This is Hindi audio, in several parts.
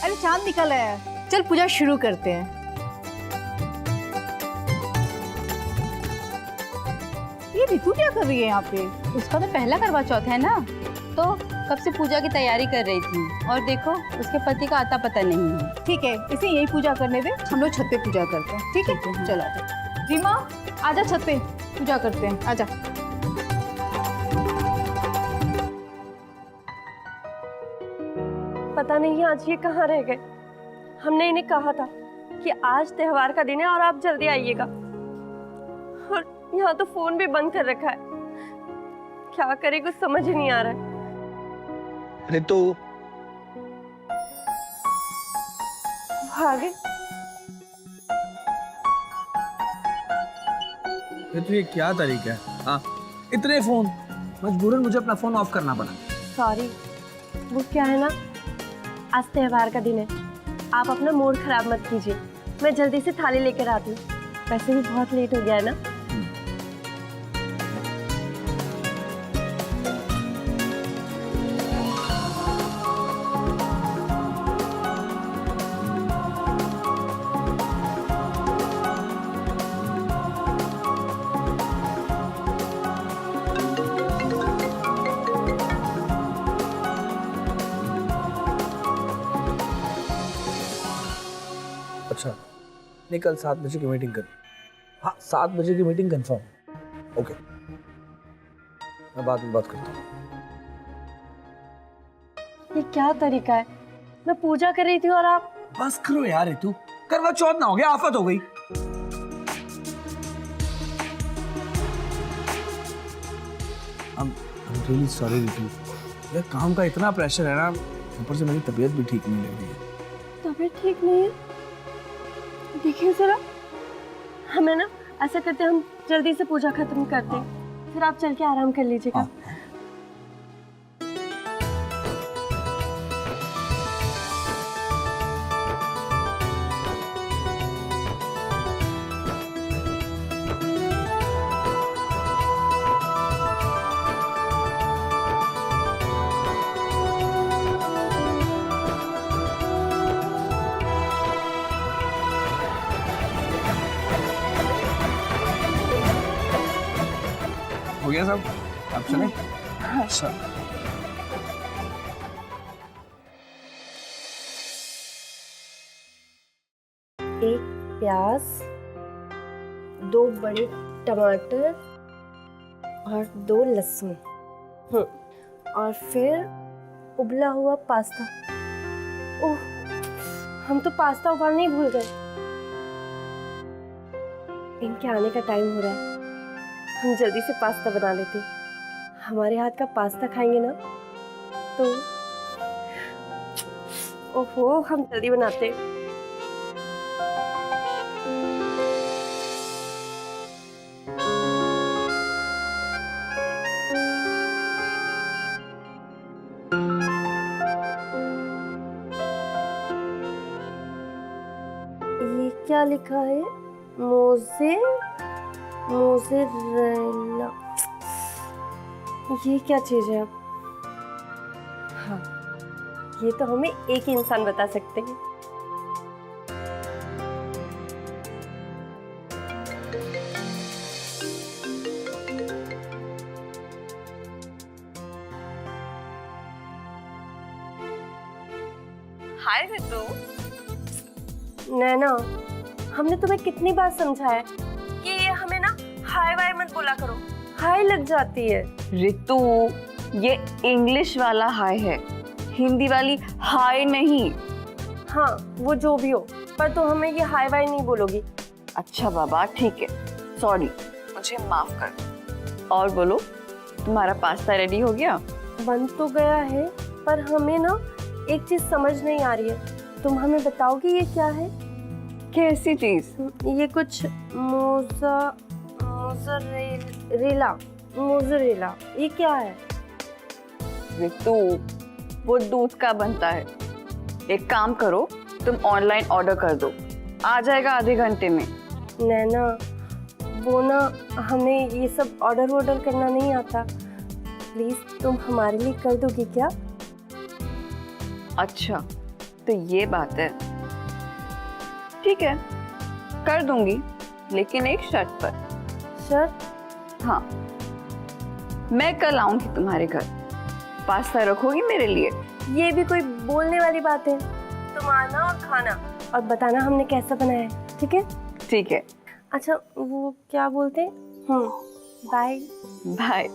अरे चांद निकल आया है, चल पूजा शुरू करते हैं। ये ऋतु क्या कर रही है यहाँ पे? उसका तो पहला करवा चौथ है ना, तो कब से पूजा की तैयारी कर रही थी। और देखो उसके पति का आता पता नहीं है। ठीक है, इसे यही पूजा करने दे, हम लोग छत पे पूजा करते हैं। ठीक है, चल आजा। रीमा आजा, छत पे पूजा करते हैं, आजा। पता नहीं आज ये कहाँ रह गए। हमने इन्हें कहा था कि आज त्योहार का दिन है और आप जल्दी आइएगा, और यहाँ तो फोन भी बंद कर रखा है। क्या करे कुछ समझ ही नहीं आ रहा है। ऋतु, आगे ऋतु ये क्या तरीका है? हाँ, इतने फोन, मजबूरन मुझे अपना फोन ऑफ करना पड़ा। सॉरी, वो क्या है ना, आज त्योहार का दिन है, आप अपना मूड खराब मत कीजिए। मैं जल्दी से थाली लेकर आती हूँ, वैसे भी बहुत लेट हो गया है ना। अच्छा, नहीं कल 7 बजे की मीटिंग कर। हाँ, 7 बजे की मीटिंग कंफर्म। ओके, मैं बाद में बात करता हूँ। ये क्या तरीका है? मैं पूजा कर रही थी और आप। बस करो यार ऋतु, करवा चौथ ना हो गया, आफत हो गई। I'm really sorry ऋतु, यार काम का इतना प्रेशर है ना, ऊपर से मेरी तबीयत भी ठीक नहीं लग रही है। तबीयत ठीक नहीं है? देखिए जरा, हमें ना ऐसा करते, हम जल्दी से पूजा खत्म करते हैं, फिर आप चल के आराम कर लीजिएगा। हाँ। हो गया सब, अब चलें? अच्छा। एक प्याज, 2 बड़े टमाटर और 2 लहसुन, और फिर उबला हुआ पास्ता। ओह, हम तो पास्ता उबालना ही भूल गए। इनके आने का टाइम हो रहा है, हम जल्दी से पास्ता बना लेते। हमारे हाथ का पास्ता खाएंगे ना तो ओहो, हम जल्दी बनाते। ये क्या लिखा है? मोज़रेला। ये क्या चीज है? हाँ, ये तो हमें एक ही इंसान बता सकते हैं। हाय ऋतु। नैना, हमने तुम्हें कितनी बार समझाया कि ये हमें ना हाय वाय मत बोला करो, हाय लग जाती है। ऋतु, ये इंग्लिश वाला हाय है, हिंदी वाली हाय नहीं। हाँ, वो जो भी हो, पर तुम हमें ये हाय वाय नहीं बोलोगी। अच्छा बाबा, ठीक है, सॉरी, मुझे माफ कर दो। और बोलो, तुम्हारा पास्ता रेडी हो गया? बन तो गया है, पर हमें ना एक चीज समझ नहीं आ रही है। तुम हमें बताओगी ये क्या है? कैसी चीज? ये कुछ मोज़रेला, ये क्या है? ऋतु, वो दूध का बनता है। एक काम करो, तुम ऑनलाइन ऑर्डर कर दो, आ जाएगा आधे घंटे में। नैना, वो ना हमें ये सब ऑर्डर करना नहीं आता। प्लीज तुम हमारे लिए कर दोगी क्या? अच्छा, तो ये बात है। ठीक है, कर दूंगी, लेकिन एक शर्त पर। शर्त? हाँ, मैं कल आऊंगी तुम्हारे घर। पास्ता रखोगी मेरे लिए? ये भी कोई बोलने वाली बात है? तुम आना और खाना और बताना हमने कैसा बनाया है, ठीक है? ठीक है, अच्छा वो क्या बोलते हैं? बाय। बाय।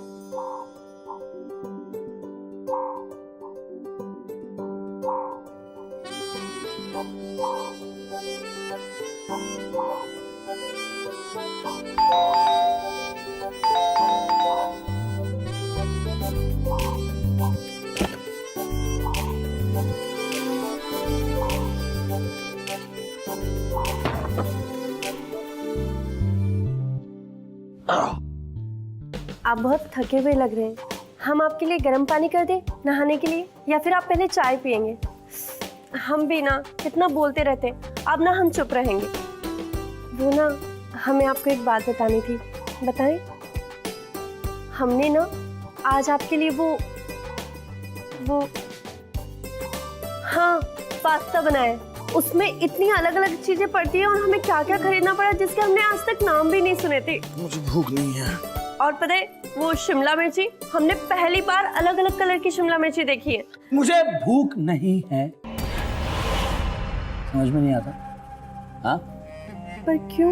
आप बहुत थके हुए लग रहे हैं। हम आपके लिए गर्म पानी कर दें नहाने के लिए, या फिर आप पहले चाय पियेंगे? हम भी ना कितना बोलते रहते हैं, अब ना हम चुप रहेंगे। वो ना हमें आपको एक बात बतानी थी। बताएं? हमने ना आज आपके लिए वो हाँ पास्ता बनाया है। उसमें इतनी अलग अलग चीजें पड़ती हैं और हमें क्या क्या खरीदना पड़ा जिसके हमने आज तक नाम भी नहीं सुने थे। मुझे भूख नहीं है। और पता है वो शिमला मिर्ची, हमने पहली बार अलग अलग कलर की शिमला मिर्ची देखी है। मुझे भूख नहीं है। समझ में नहीं आता? हाँ? पर क्यों?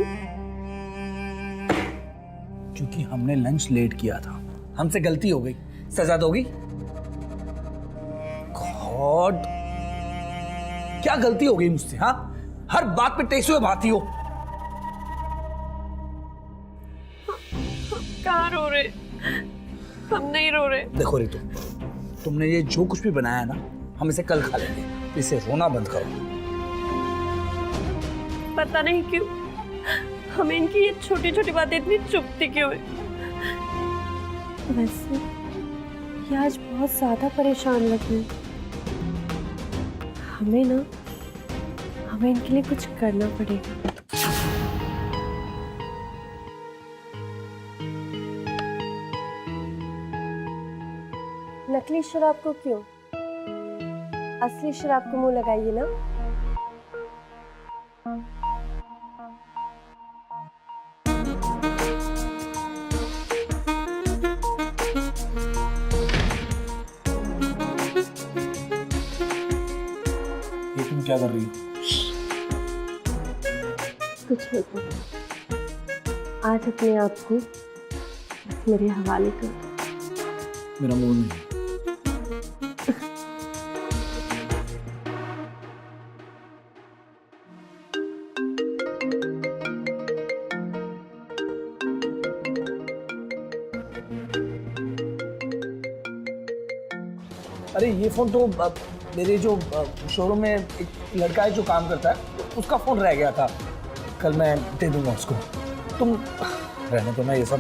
क्योंकि हमने लंच लेट किया था, हमसे गलती हो गई, सजा दोगी? गॉड, क्या गलती हो गई मुझसे? हाँ, हर बात पे टेस्ट हुए भाती हो। कहाँ रो रहे? हम नहीं रो रहे। देखो रितु, तुमने ये जो कुछ भी बनाया ना, हम इसे कल खा लेंगे। इसे रोना बंद करो। पता नहीं क्यों हमें इनकी ये छोटी छोटी बातें इतनी चुभती क्यों है। वैसे ये आज बहुत ज्यादा परेशान लग रही है। हमें इनके लिए कुछ करना पड़ेगा। नकली शराब को क्यों, असली शराब को मुंह लगाइए ना। ये तुम क्या कर रही हो? कुछ नहीं, आज अपने आप को मेरे हवाले कर। मेरा मूड नहीं। अरे ये फोन तो मेरे जो शोरूम में एक लड़का है जो काम करता है, उसका फोन रह गया था। कल मैं दे दूंगा उसको। तुम रहने दो ना ये सब।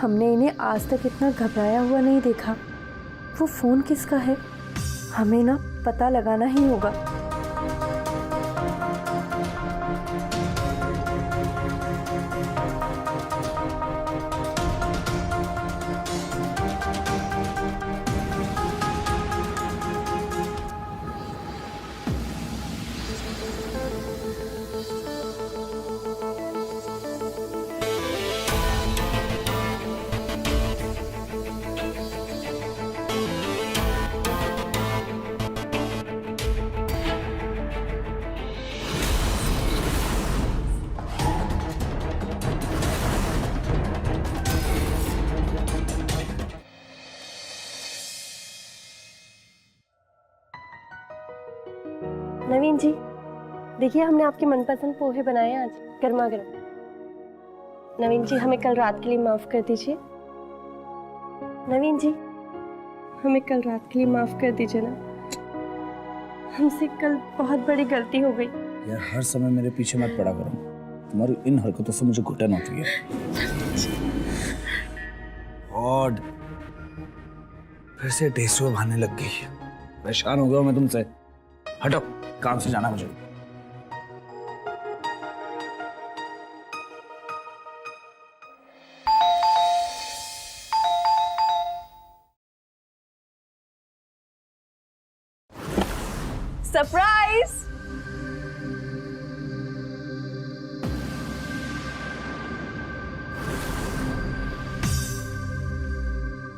हमने इन्हें आज तक इतना घबराया हुआ नहीं देखा। वो फोन किसका है? हमें ना पता लगाना ही होगा। नवीन जी, देखिए हमने आपके मनपसंद पोहे बनाए हैं आज, गर्मा गर्म। नवीन जी, हमें कल रात के लिए माफ कर दीजिए। नवीन जी, हमें कल रात के लिए माफ कर दीजिए ना। हमसे कल बहुत बड़ी गलती हो गई। यार हर समय मेरे पीछे मत पड़ा करो, तुम्हारी इन हरकतों से मुझे घुटन होती है। और फिर से टेसुआ भाने लग गई। परेशान हो गया मैं तुमसे। हटो, काम से जाना मुझे। सरप्राइज।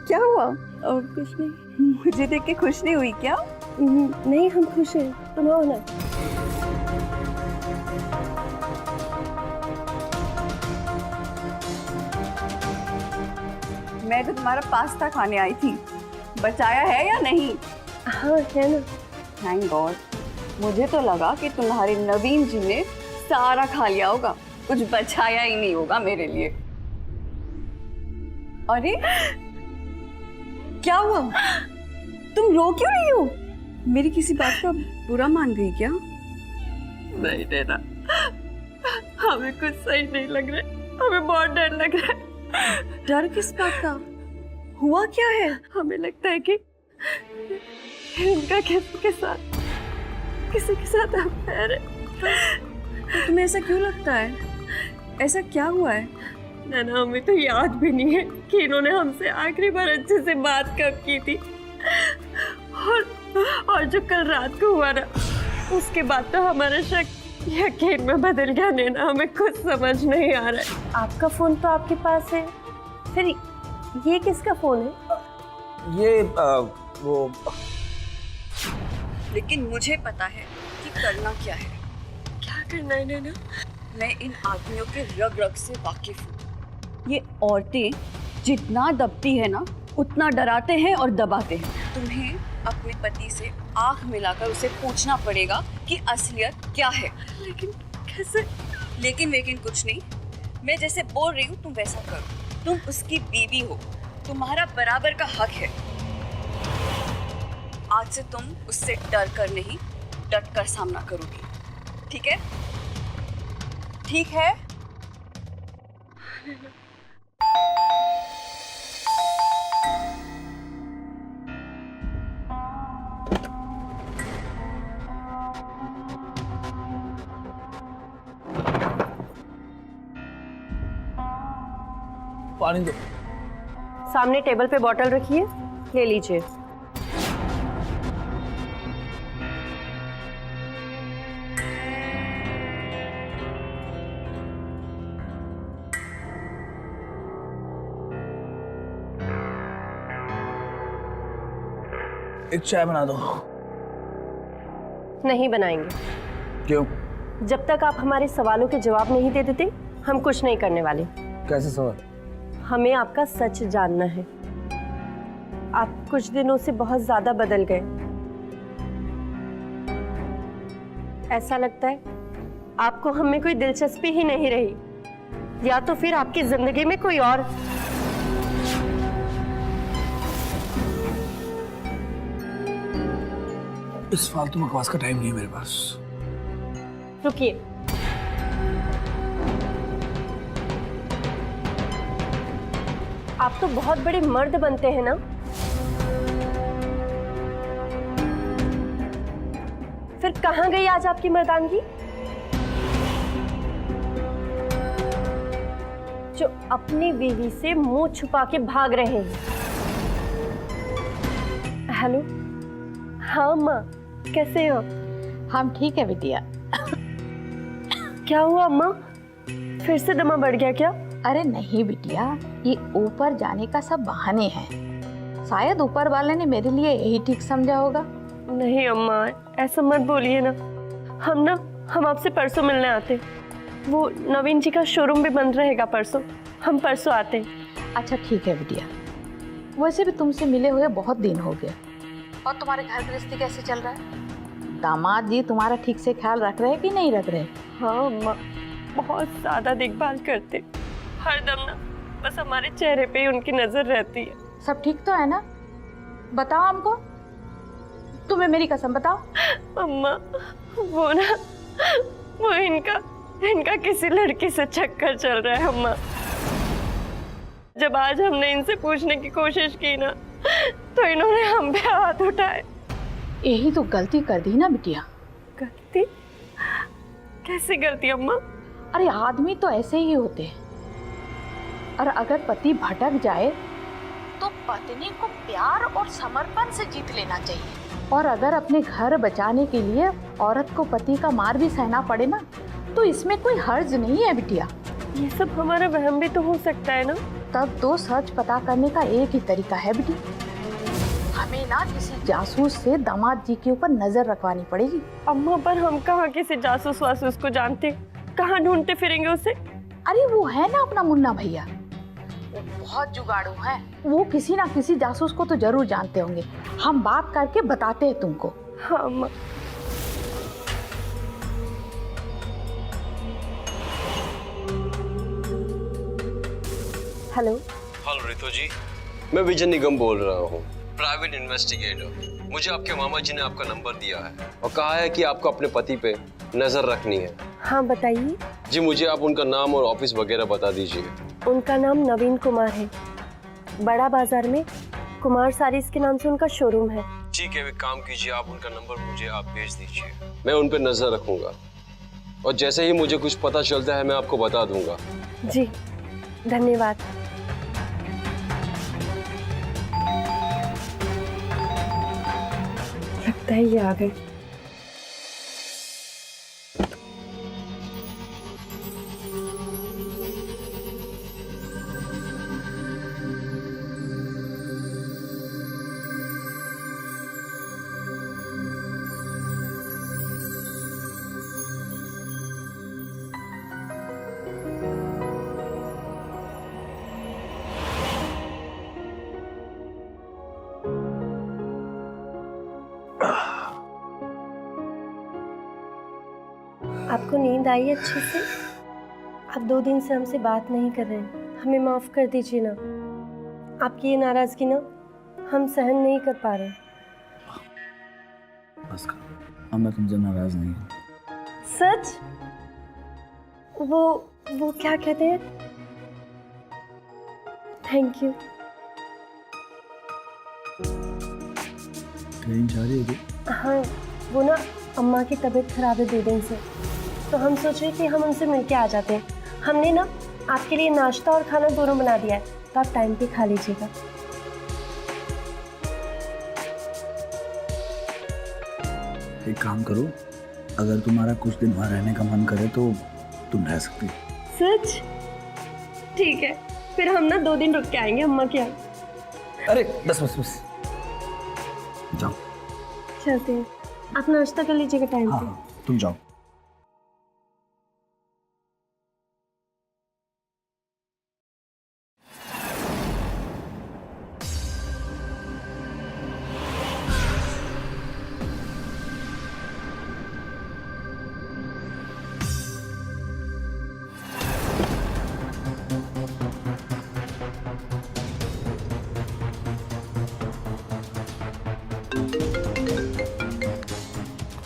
क्या हुआ? और कुछ नहीं। मुझे देख के खुश नहीं हुई क्या? नहीं, हम खुश हैं, तुम आओ ना। मैं तो तुम्हारा पास्ता खाने आई थी, बचाया है या नहीं? हाँ है ना। Thank God. मुझे तो लगा कि तुम्हारे नवीन जी ने सारा खा लिया होगा, कुछ बचाया ही नहीं होगा मेरे लिए। अरे क्या हुआ? तुम रो क्यों रही हो? मेरी किसी बात का बुरा मान गई क्या? नहीं देना, हमें कुछ सही नहीं लग रहा है, हमें बहुत डर लग रहा है। डर किस बात का? हुआ क्या है? हमें लगता है कि इनका किसी के साथ अफेयर है। तुम्हें ऐसा क्यों लगता है? ऐसा क्या हुआ है? नैना, हमें तो याद भी नहीं है कि इन्होंने हमसे आखिरी बार अच्छे से बात कब की थी। और जो कल रात को हुआ ना, उसके बाद तो हमारा शक यकीन में बदल गया। नैना, हमें कुछ समझ नहीं आ रहा है। आपका फोन तो आपके पास है, फिर ये किसका फोन है? ये वो लेकिन मुझे पता है कि करना क्या है। क्या करना है नैना? मैं इन आदमियों के रग रग से वाकिफ हूँ। ये औरतें जितना दबती है ना, उतना डराते हैं और दबाते हैं। तुम्हें अपने पति से आंख मिलाकर उसे पूछना पड़ेगा कि असलियत क्या है। लेकिन कैसे? लेकिन कुछ नहीं। मैं जैसे बोल रही हूँ तुम वैसा करो। तुम उसकी बीवी हो, तुम्हारा बराबर का हक है। आज से तुम उससे डर कर नहीं, डट कर सामना करोगी। ठीक है? ठीक है? पानी दो। सामने टेबल पे बॉटल रखिए, ले लीजिए। एक चाय बना दो। नहीं बनाएंगे। क्यों? जब तक आप हमारे सवालों के जवाब नहीं दे देते, हम कुछ नहीं करने वाले। कैसे सवाल? हमें आपका सच जानना है। आप कुछ दिनों से बहुत ज्यादा बदल गए। ऐसा लगता है आपको हम में कोई दिलचस्पी ही नहीं रही, या तो फिर आपकी जिंदगी में कोई और। इस फालतू बकवास का टाइम नहीं है मेरे पास। रुकिए, आप तो बहुत बड़े मर्द बनते हैं ना। फिर कहां गई आज आपकी मर्दानगी, जो अपनी बीवी से मुंह छुपा के भाग रहे हैं? हेलो, हाँ अम्मा, कैसे हो? हम ठीक है बिटिया। क्या हुआ अम्मा, फिर से दमा बढ़ गया क्या? अरे नहीं बिटिया, ये ऊपर जाने का सब बहाने हैं। शायद ऊपर वाले ने मेरे लिए यही ठीक समझा होगा। नहीं अम्मा, ऐसा मत बोलिए ना। हम आपसे परसों मिलने आते। वो नवीन जी का शोरूम भी बंद रहेगा परसों, हम परसों आते हैं। अच्छा ठीक है बिटिया। वैसे भी तुमसे मिले हुए बहुत दिन हो गए। और तुम्हारे घर गृहस्थी कैसे चल रहा है? दामाद जी तुम्हारा ठीक से ख्याल रख रहे हैं कि नहीं रख रहे? हाँ अम्मा, बहुत ज़्यादा देखभाल करते, हर दम ना बस हमारे चेहरे पे ही उनकी नजर रहती है। सब ठीक तो है ना? बताओ हमको, तुम्हें मेरी कसम बताओ। अम्मा, वो इनका किसी लड़की से चक्कर चल रहा है अम्मा। जब आज हमने इनसे पूछने की कोशिश की ना, तो इन्होंने हम पे हाथ उठाए। यही तो गलती कर दी ना बिटिया। गलती? कैसी गलती अम्मा? अरे आदमी तो ऐसे ही होते हैं। और अगर पति भटक जाए तो पत्नी को प्यार और समर्पण से जीत लेना चाहिए। और अगर अपने घर बचाने के लिए औरत को पति का मार भी सहना पड़े ना, तो इसमें कोई हर्ज नहीं है बिटिया। ये सब हमारा वहम भी तो हो सकता है ना। तब तो सच पता करने का एक ही तरीका है बेटी, हमें ना किसी जासूस से दामाद जी के ऊपर नजर रखवानी पड़ेगी। अम्मा, पर हम कहाँ किसी जासूस वासूस को जानते, कहाँ ढूंढते फिरेंगे उसे। अरे वो है ना अपना मुन्ना भैया, वो बहुत जुगाड़ू है, वो किसी ना किसी जासूस को तो जरूर जानते होंगे। हम बात करके बताते हैं तुमको। हाँ अम्मा। हेलो। हेलो रितु जी, मैं विजय निगम बोल रहा हूँ, प्राइवेट इन्वेस्टिगेटर। मुझे आपके मामा जी ने आपका नंबर दिया है और कहा है कि आपको अपने पति पे नजर रखनी है। हाँ बताइए। जी मुझे आप उनका नाम और ऑफिस वगैरह बता दीजिए। उनका नाम नवीन कुमार है, बड़ा बाजार में कुमार सारीज के नाम से उनका शोरूम है। ठीक है, एक काम कीजिए, आप उनका नंबर मुझे आप भेज दीजिए, मैं उन पे नजर रखूंगा और जैसे ही मुझे कुछ पता चलता है मैं आपको बता दूंगा। जी धन्यवाद। लगता है ये आ गए। आपको नींद आई अच्छे से? आप 2 दिन से हमसे बात नहीं कर रहे हैं, हमें माफ कर दीजिए ना। आपकी ये नाराजगी ना हम सहन नहीं कर पा रहे। बस अब मैं तुमसे नाराज नहीं हूँ। सच? वो क्या कहते हैं? Thank you. कहीं जा रही है? हाँ, वो ना अम्मा की तबीयत खराब है 2 दिन से, तो हम सोच रहे कि हम उनसे मिलके आ जाते हैं। हमने ना आपके लिए नाश्ता और खाना दोनों बना दिया है, तो आप टाइम पे खा लीजिएगा। एक काम करो, अगर तुम्हारा कुछ दिन वहाँ रहने का मन करे तो तुम रह सकती हो। सच? ठीक है, फिर हम ना 2 दिन रुक के आएंगे अम्मा के यहाँ। अरे बस बस बस, जाओ। चलते हैं, आप नाश्ता कर लीजिएगा टाइम हाँ पे। हाँ, तुम जाओ।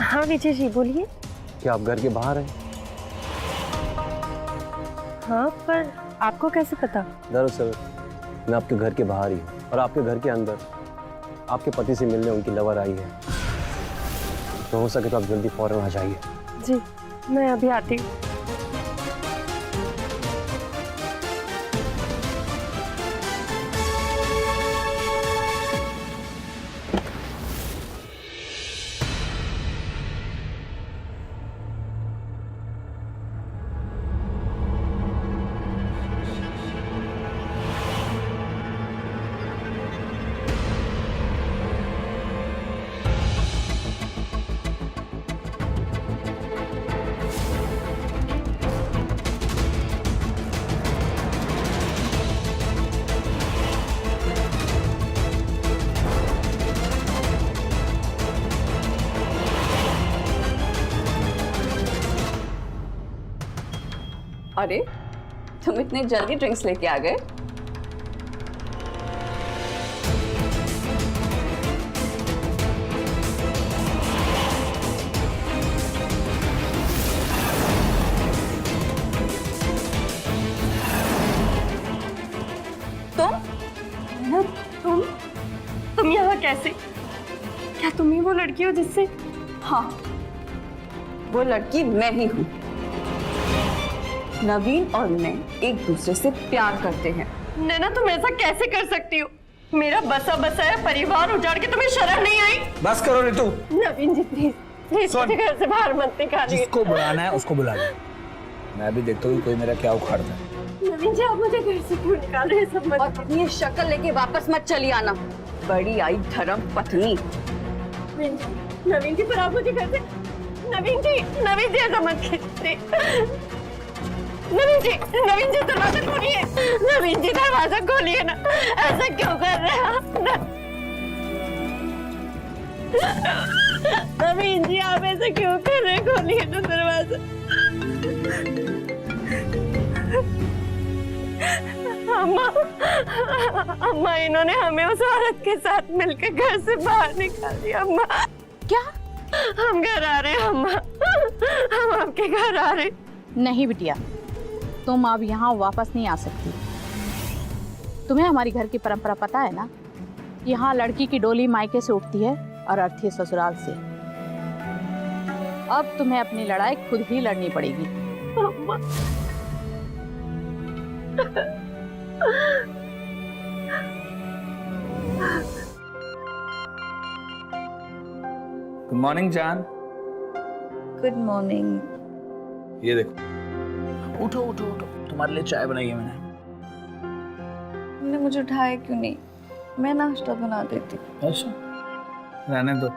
हाँ विजय जी बोलिए। क्या आप घर के बाहर हैं? हाँ, पर आपको कैसे पता? दरअसल मैं आपके घर के बाहर ही हूँ और आपके घर के अंदर आपके पति से मिलने उनकी लवर आई है, तो हो सके तो आप जल्दी फौरन आ जाइए। जी मैं अभी आती हूँ। अरे तुम इतने जल्दी ड्रिंक्स लेके आ गए? तुम यहाँ कैसे? क्या तुम ही वो लड़की हो जिससे? हाँ, वो लड़की मैं ही हूँ। नवीन और मैं एक दूसरे से प्यार करते हैं। नैना तुम ऐसा कैसे कर सकती हो? मेरा बसा बसाया परिवार उजाड़ के तुम्हें शर्म नहीं आई? बस करो रितु। नवीन जी प्लीज प्लीज सुन। मुझे घर से बाहर मत निकालिए। जिसको बुलाना है उसको बुला ले। मैं भी देखता हूँ कि कोई मेरा क्या उखाड़ता है। नवीन जी आप मुझे घर से क्यों निकाल रहे हैं? सब मत और ये शक्ल लेके वापस मत चली आना, बड़ी आई धर्म पत्नी। नवीन जी पर आप मुझे घर से नवीन जी ऐसा मत कीजिए। नवीन जी दरवाजा खोलिए। नवीन जी दरवाजा खोलिए ना, ऐसा क्यों कर रहे हैं आप? नवीन जी आप ऐसा क्यों कर रहे हैं? खोलिए ना दरवाजा। अम्मा इन्होंने हमें उस औरत के साथ मिलकर घर से बाहर निकाल दिया। अम्मा क्या? हम घर आ रहे हैं अम्मा, हम आपके घर आ रहे। नहीं बिटिया, तुम अब यहाँ वापस नहीं आ सकती। तुम्हें हमारी घर की परंपरा पता है ना? यहाँ लड़की की डोली मायके से उठती है और अर्थी ससुराल से। अब तुम्हें अपनी लड़ाई खुद ही लड़नी पड़ेगी। अम्मा गुड मॉर्निंग जान। Good morning. ये देखो, उठो उठो उठो, तुम्हारे लिए चाय बनाई है मैंने। तुमने मुझे उठाया क्यों नहीं? मैं नाश्ता बना देती। अच्छा, रहने दो।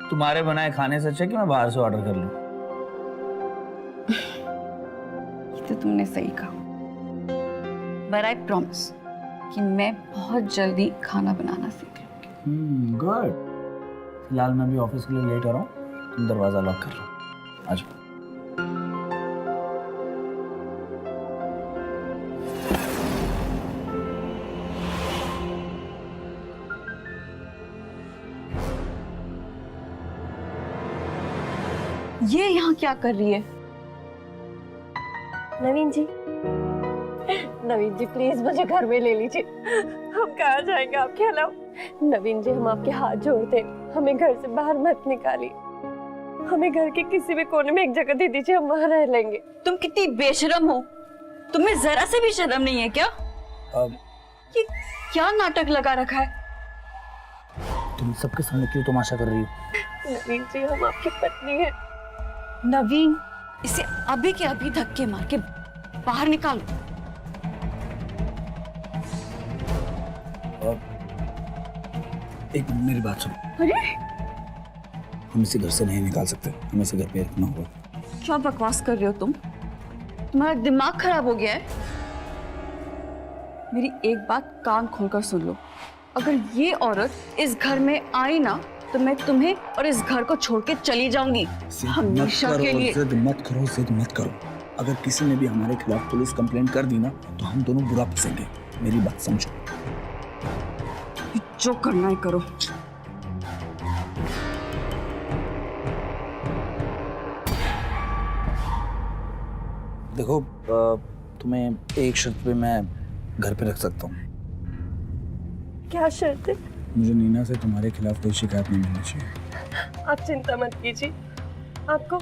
तुम्हारे बनाए खाने से अच्छा कि मैं बाहर से ऑर्डर कर लूं। ये तो तुमने सही कहा, बट आई प्रॉमिस कि मैं बहुत जल्दी खाना बनाना सीख लूंगी। गुड। फिलहाल मैं भी ऑफिस के लिए लेट हो रहा हूँ, तुम दरवाजा लॉक कर लो। आ जाओ। ये यहाँ क्या कर रही है? नवीन जी प्लीज मुझे घर में ले लीजिए। हम कहाँ जाएंगे आपके अलावा? नवीन जी हम आपके हाथ जोड़ते हैं, हमें घर से बाहर मत निकालिए। हमें घर के किसी भी कोने में एक जगह दे दीजिए, हम वहाँ रह लेंगे। तुम कितनी बेशरम हो, तुम्हें जरा से भी शर्म नहीं है क्या? ये क्या नाटक लगा रखा है? तुम सबके सामने क्यों तमाशा कर रही हो? नवीन जी हम आपकी पत्नी हैं। नवीन, इसे अभी के अभी धक्के मार के बाहर निकालो। एक मिनट, मेरी बात सुनो। अरे हम इसे घर से नहीं निकाल सकते, हमें इसे घर पे रखना होगा। क्या बकवास कर रहे हो तुम? तुम्हारा दिमाग खराब हो गया है? मेरी एक बात कान खोलकर सुन लो, अगर ये औरत इस घर में आई ना तो मैं तुम्हें और इस घर को छोड़ के चली जाऊंगी हमेशा के लिए। जिद मत करो, जिद मत करो। अगर किसी ने भी हमारे खिलाफ पुलिस कंप्लेंट कर दी ना तो हम दोनों बुरा फंसेंगे। मेरी बात समझो। जो करना है करो। देखो, तुम्हें एक शर्त पे मैं घर पे रख सकता हूँ। क्या शर्त है? मुझे नीना से तुम्हारे खिलाफ कोई शिकायत नहीं मिलनी चाहिए। आप चिंता मत कीजिए, आपको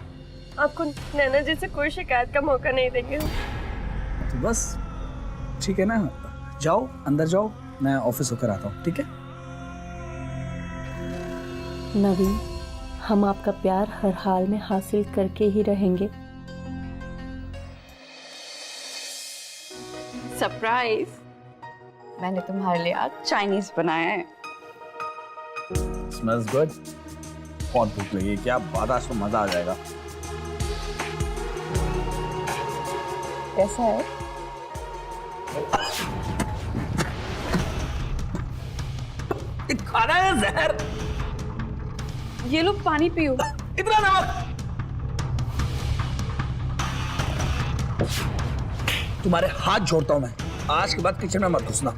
नैना जी से कोई शिकायत का मौका नहीं देंगे। तो बस ठीक है ना, जाओ अंदर जाओ, मैं ऑफिस होकर आता हूँ। ठीक है? नवीन, हम आपका प्यार हर हाल में हासिल करके ही रहेंगे। सरप्राइज, मैंने तुम्हारे लिए आज चाइनीज बनाया है। Smells good. बहुत भूख लगी, क्या बात, आज तो मजा आ जाएगा। कैसा है? खाना है जहर। ये लो पानी पियो। इतना नमक। तुम्हारे हाथ जोड़ता हूं मैं, आज के बाद किचन में मत घुसना।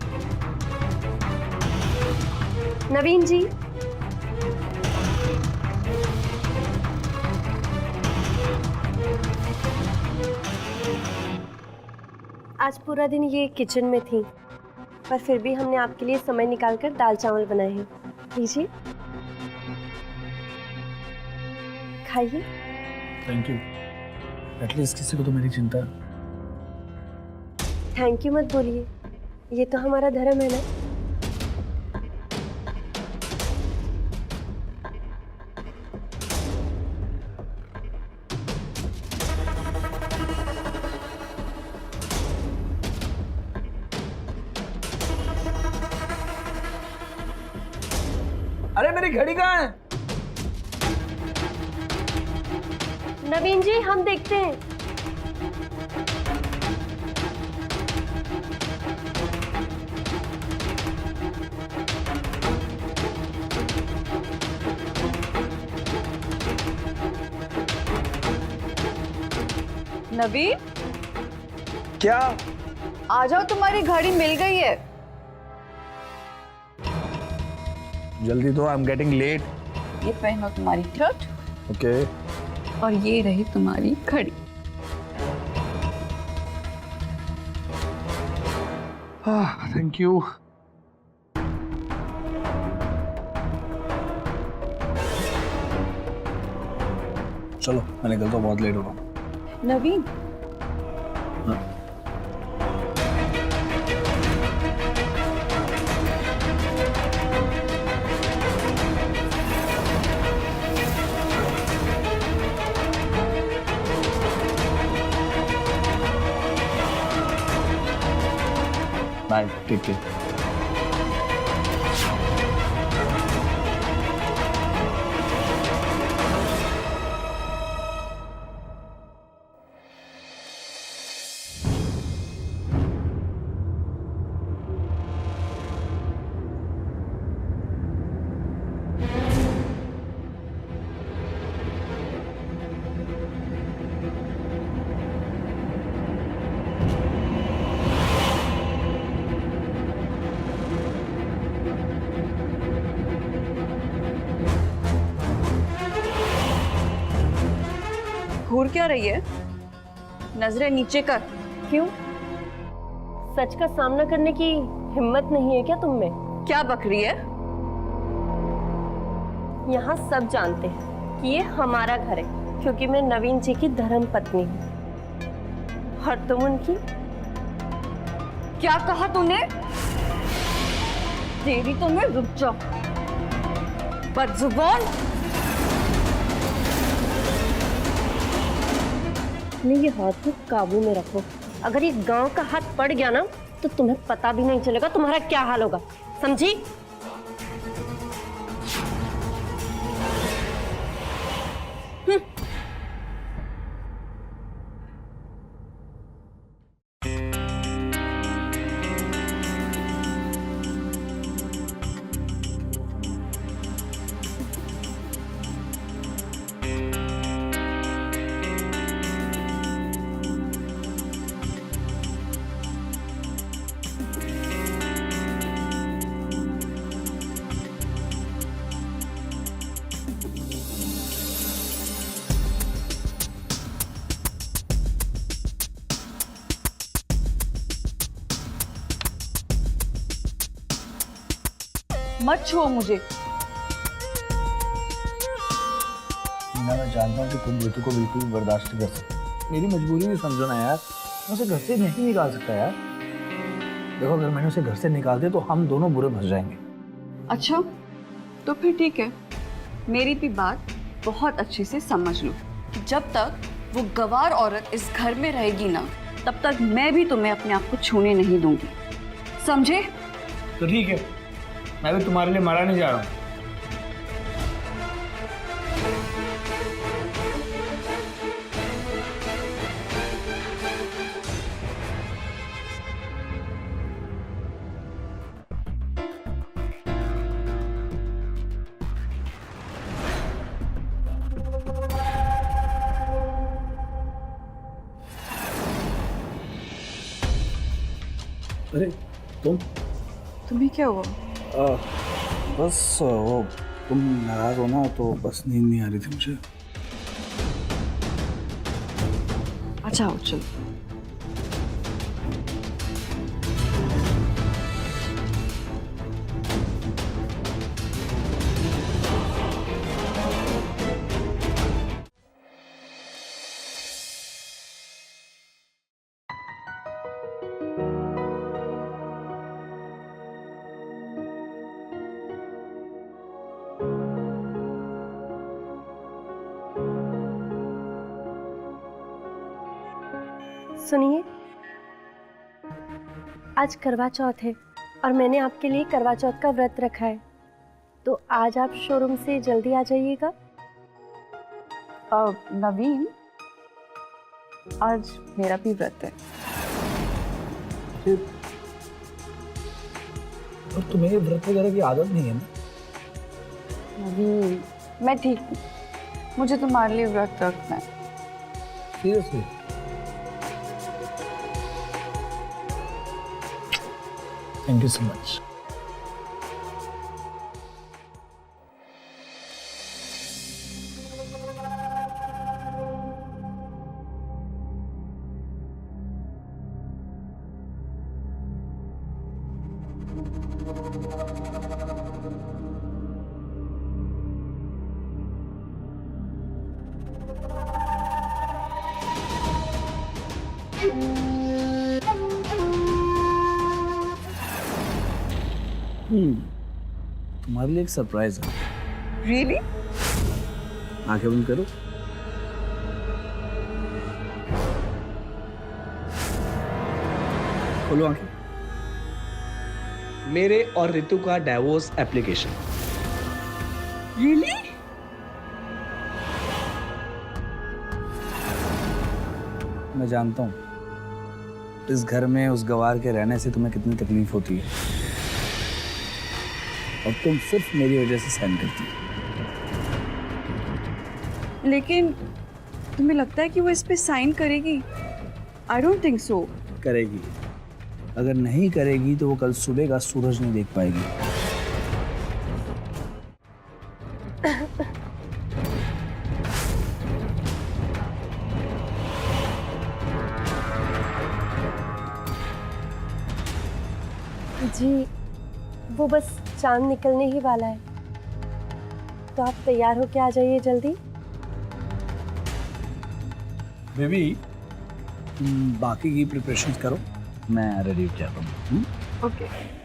नवीन जी, आज पूरा दिन ये किचन में थी, पर फिर भी हमने आपके लिए समय निकालकर दाल चावल बनाए हैं। लीजिए, खाइए। Thank you. एटलीस्ट किसी को तो मेरी चिंता है। थैंक यू मत बोलिए, ये तो हमारा धर्म है ना। अरे मेरी घड़ी कहाँ है? नवीन जी हम देखते हैं। नवीन क्या? आ जाओ, तुम्हारी घड़ी मिल गई है। जल्दी दो, आई एम गेटिंग लेट। ये पहनो तुम्हारी शर्ट ओके। और ये रही तुम्हारी घड़ी। Thank you. चलो मैं निकलता हूँ, बहुत लेट हो रहा हूँ। नवीन बाय, टेक केयर। घूर क्या रही है? नजरें नीचे कर। क्यों? सच का सामना करने की हिम्मत नहीं है क्या तुम में? क्या बक रही है? यहाँ सब जानते हैं कि ये हमारा घर है, क्योंकि मैं नवीन जी की धर्म पत्नी हूँ और तुम उनकी। क्या कहा तूने? तेरी तो मैं रुक जा, बदजुबान। अपने ये हाथ को काबू में रखो। अगर ये गांव का हाथ पड़ गया ना तो तुम्हें पता भी नहीं चलेगा तुम्हारा क्या हाल होगा, समझी? मत छुओ मुझे। मीना, मैं जानता हूँ कि तुम ऋतु को बिल्कुल भी बर्दाश्त नहीं कर सकती। मेरी मजबूरी भी समझो ना यार, मैं उसे घर से नहीं निकाल सकता यार। देखो, अगर मैंने उसे घर से निकाल दिया तो हम दोनों बुरे फंस जाएंगे। अच्छा तो फिर ठीक है, मेरी भी बात बहुत अच्छे से समझ लो कि जब तक वो गवार औरत इस घर में रहेगी ना, तब तक मैं भी तुम्हें अपने आप को छूने नहीं दूंगी, समझे? तो ठीक है, मैं भी तुम्हारे लिए मारा नहीं जा रहा हूँ। अरे तुम्हें क्या हुआ? बस वो, तुम नाराज हो ना तो बस नींद नहीं आ रही थी मुझे। अच्छा आओ चलो। सुनिए, आज करवा चौथ है और मैंने आपके लिए करवा चौथ का व्रत रखा है। तो आज आप शोरूम से जल्दी आ जाइएगा। नवीन, आज मेरा भी व्रत है। फिर और तुम्हें व्रत वगैरह की आदत नहीं है ना? नवीन, मैं ठीक हूँ, मुझे तुम्हारे लिए व्रत रखना है। Seriously? Thank you so much. तुम्हारे लिए एक सरप्राइज है। रियली? आंखें बंद करो। खोलो आंखें। मेरे और रितु का डाइवोर्स एप्लीकेशन। रियली? मैं जानता हूँ इस घर में उस गवार के रहने से तुम्हें कितनी तकलीफ होती है, और तुम सिर्फ मेरी वजह से सहन करती हो। लेकिन तुम्हें लगता है कि वो इस पे साइन करेगी? I don't think so. करेगी। अगर नहीं करेगी तो वो कल सुबह का सूरज नहीं देख पाएगी। जी, वो बस चांद निकलने ही वाला है, तो आप तैयार होके आ जाइए जल्दी। बेबी, बाकी की प्रिपरेशंस करो, मैं रेडी हो जाता हूँ। ओके।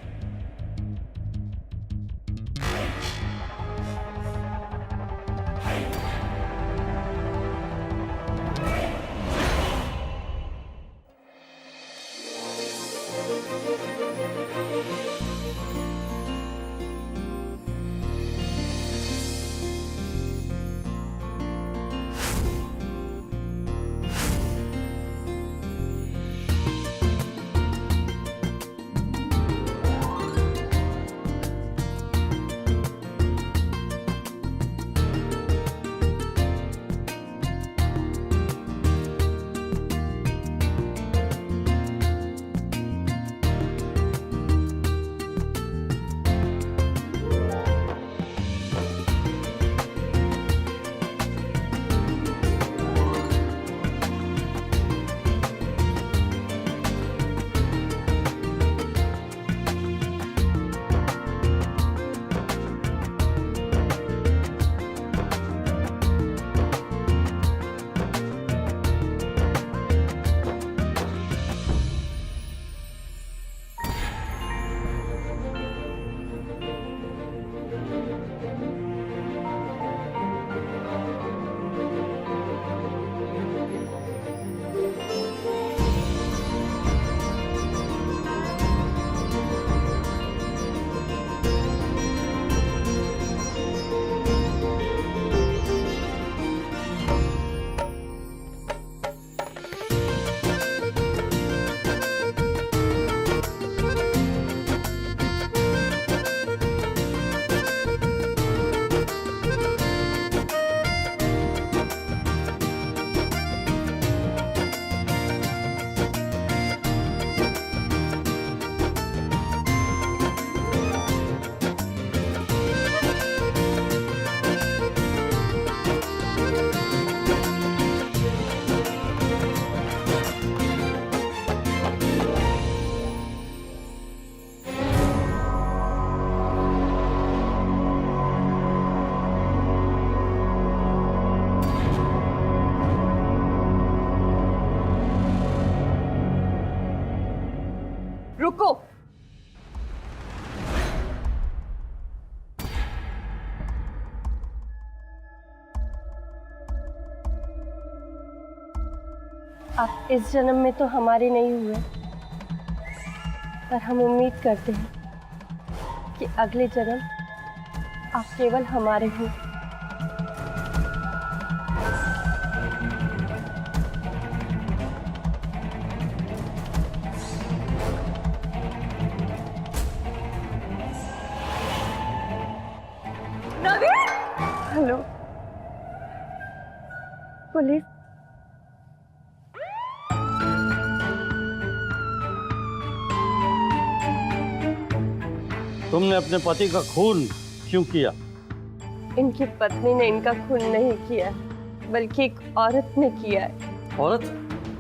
रुको। आप इस जन्म में तो हमारे नहीं हुए, पर हम उम्मीद करते हैं कि अगले जन्म आप केवल हमारे हैं। Hello police. तुमने अपने पति का खून क्यों किया? इनकी पत्नी ने इनका खून नहीं किया, बल्कि एक औरत ने किया है। औरत?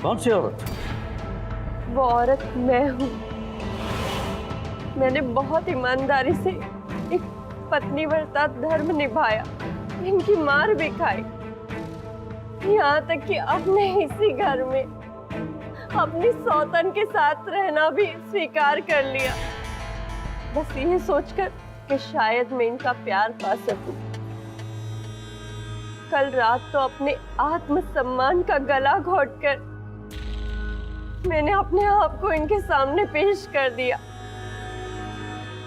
कौन सी औरत? वो औरत मैं हूँ। मैंने बहुत ईमानदारी से एक पत्नी व्रता धर्म निभाया, इनकी मार भी खाई, यहाँ तक कि अपने इसी घर में अपनी सौतन के साथ रहना भी स्वीकार कर लिया, बस ये सोचकर कि शायद मैं इनका प्यार पा सकूं। कल रात तो अपने आत्मसम्मान का गला घोटकर मैंने अपने आप को इनके सामने पेश कर दिया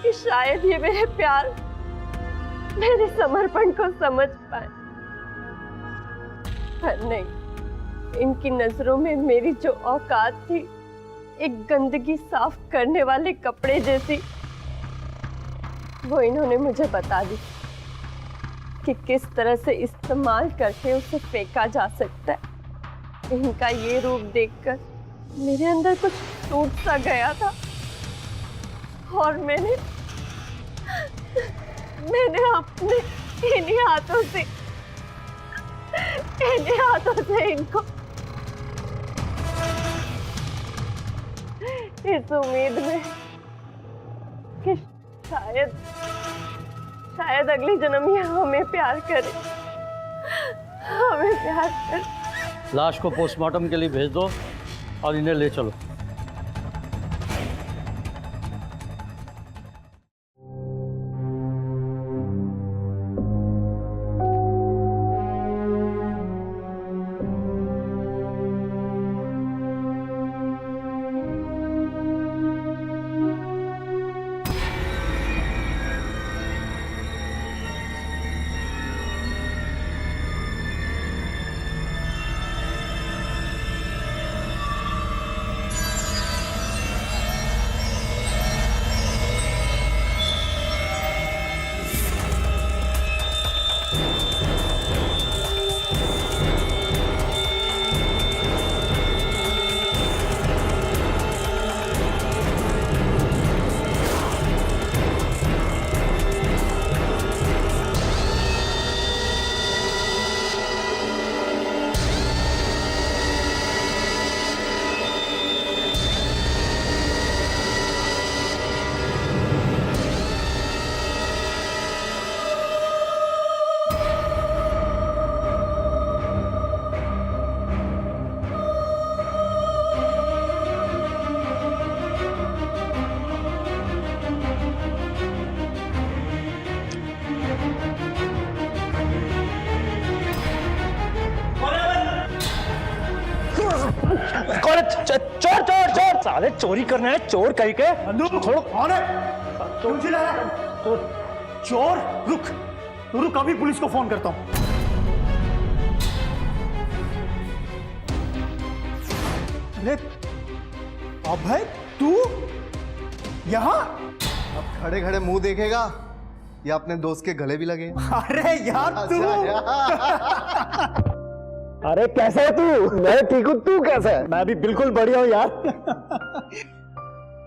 कि शायद ये मेरे प्यार, मेरे समर्पण को समझ पाए। पर नहीं, इनकी नजरों में मेरी जो औकात थी एक गंदगी साफ करने वाले कपड़े जैसी, वो इन्होंने मुझे बता दी कि किस तरह से इस्तेमाल करके उसे फेंका जा सकता है। इनका ये रूप देखकर मेरे अंदर कुछ टूट सा गया था और मैंने अपने इन्हीं हाथों से इनको इस उम्मीद में कि शायद अगले जन्म ये हमें प्यार करे, हमें प्यार करे। लाश को पोस्टमार्टम के लिए भेज दो और इन्हें ले चलो। चोर चोर चोर साले चोरी करना है, चोर कहीं के छोड़ो। कौन है? क्यों चिल्ला रहा है? चोर? रुक, तू रुक, अभी पुलिस को फोन करता हूं। अरे अभय, तू यहाँ? अब खड़े खड़े मुंह देखेगा या अपने दोस्त के गले भी लगे? अरे यार तू अरे कैसे है तू? मैं ठीक हूँ, तू कैसा है? मैं भी बिल्कुल बढ़िया हूँ यार।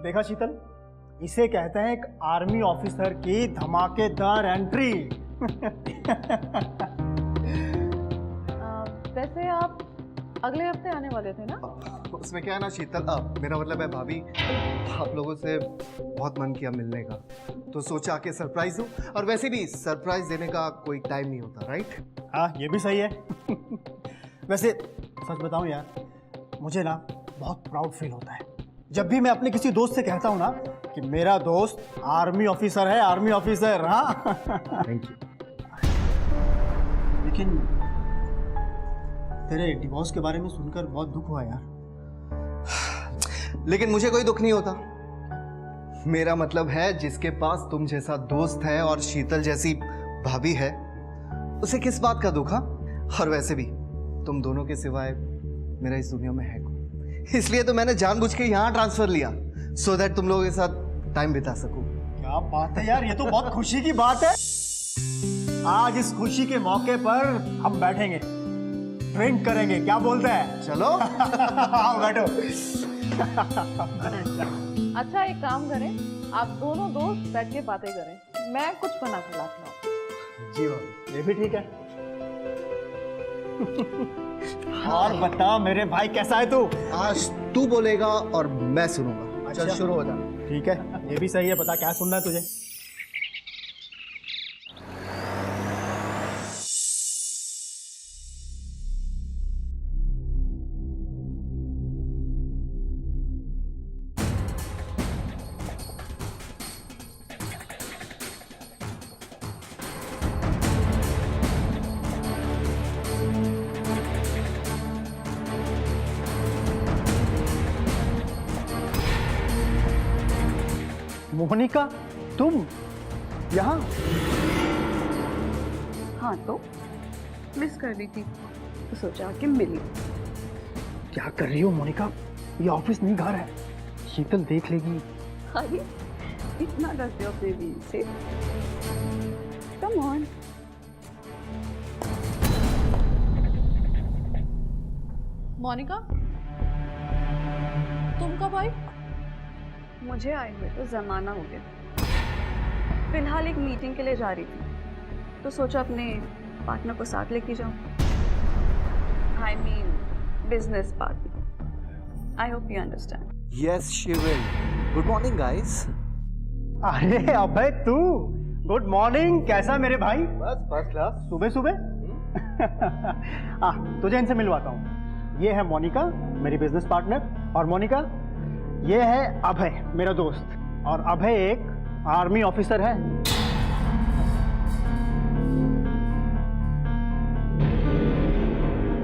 देखा शीतल, इसे कहते हैं एक आर्मी ऑफिसर की धमाकेदार एंट्री। वैसे आप अगले हफ्ते आने वाले थे ना? उसमें क्या है ना शीतल, मेरा मतलब है भाभी, आप लोगों से बहुत मन किया मिलने का, तो सोचा कि सरप्राइज दूं, और वैसे भी सरप्राइज देने का कोई टाइम नहीं होता, राइट? हाँ, ये भी सही है। वैसे सच बताऊं यार, मुझे ना बहुत प्राउड फील होता है जब भी मैं अपने किसी दोस्त से कहता हूं ना कि मेरा दोस्त आर्मी ऑफिसर है, आर्मी ऑफिसर। हाँ, थैंक यू। लेकिन तेरे डिवोर्स के बारे में सुनकर बहुत दुख हुआ यार। लेकिन मुझे कोई दुख नहीं होता। मेरा मतलब है जिसके पास तुम जैसा दोस्त है और शीतल जैसी भाभी है, उसे किस बात का दुख? हाँ? और वैसे भी तुम दोनों के सिवाय मेरा इस दुनिया में है कोई, इसलिए तो मैंने जानबूझ के यहाँ ट्रांसफर लिया, सो दैट तुम लोगों के साथ टाइम बिता सकूं। क्या बात है यार, ये तो बहुत खुशी की बात है। आज इस खुशी के मौके पर हम बैठेंगे, ड्रिंक करेंगे, क्या बोलते हैं? चलो। आओ बैठो। अच्छा एक काम करें, आप दोनों दोस्त बैठ के बातें करें, मैं कुछ बना कर लाती हूँ। जी भाई, ये भी ठीक है। और बता मेरे भाई, कैसा है तू? आज तू बोलेगा और मैं सुनूंगा। चल शुरू हो जा। ठीक है, ये भी सही है। बता क्या सुनना है तुझे? मोनिका, तुम यहाँ? हाँ तो मिस कर रही थी तो सोचा कि मिली। क्या कर रही हो मोनिका? ये ऑफिस नहीं घर है, शीतल देख लेगी। अरे इतना करते हो अपने दिल से? Come on. मोनिका, तुम कब आई? मुझे आए हुए तो जमाना हो गया। फिलहाल एक मीटिंग के लिए जा रही थी तो सोचा अपने पार्टनर को साथ लेके जाऊं। I mean business partner. I hope you understand. Yes she will. Good morning guys. अरे अबे तू, गुड मॉर्निंग। कैसा मेरे भाई? बस फर्स्ट क्लास। सुबह सुबह। तुझे इनसे मिलवाता हूँ। ये है मोनिका, मेरी बिजनेस पार्टनर। और मोनिका, ये है अभय, मेरा दोस्त। और अभय एक आर्मी ऑफिसर है।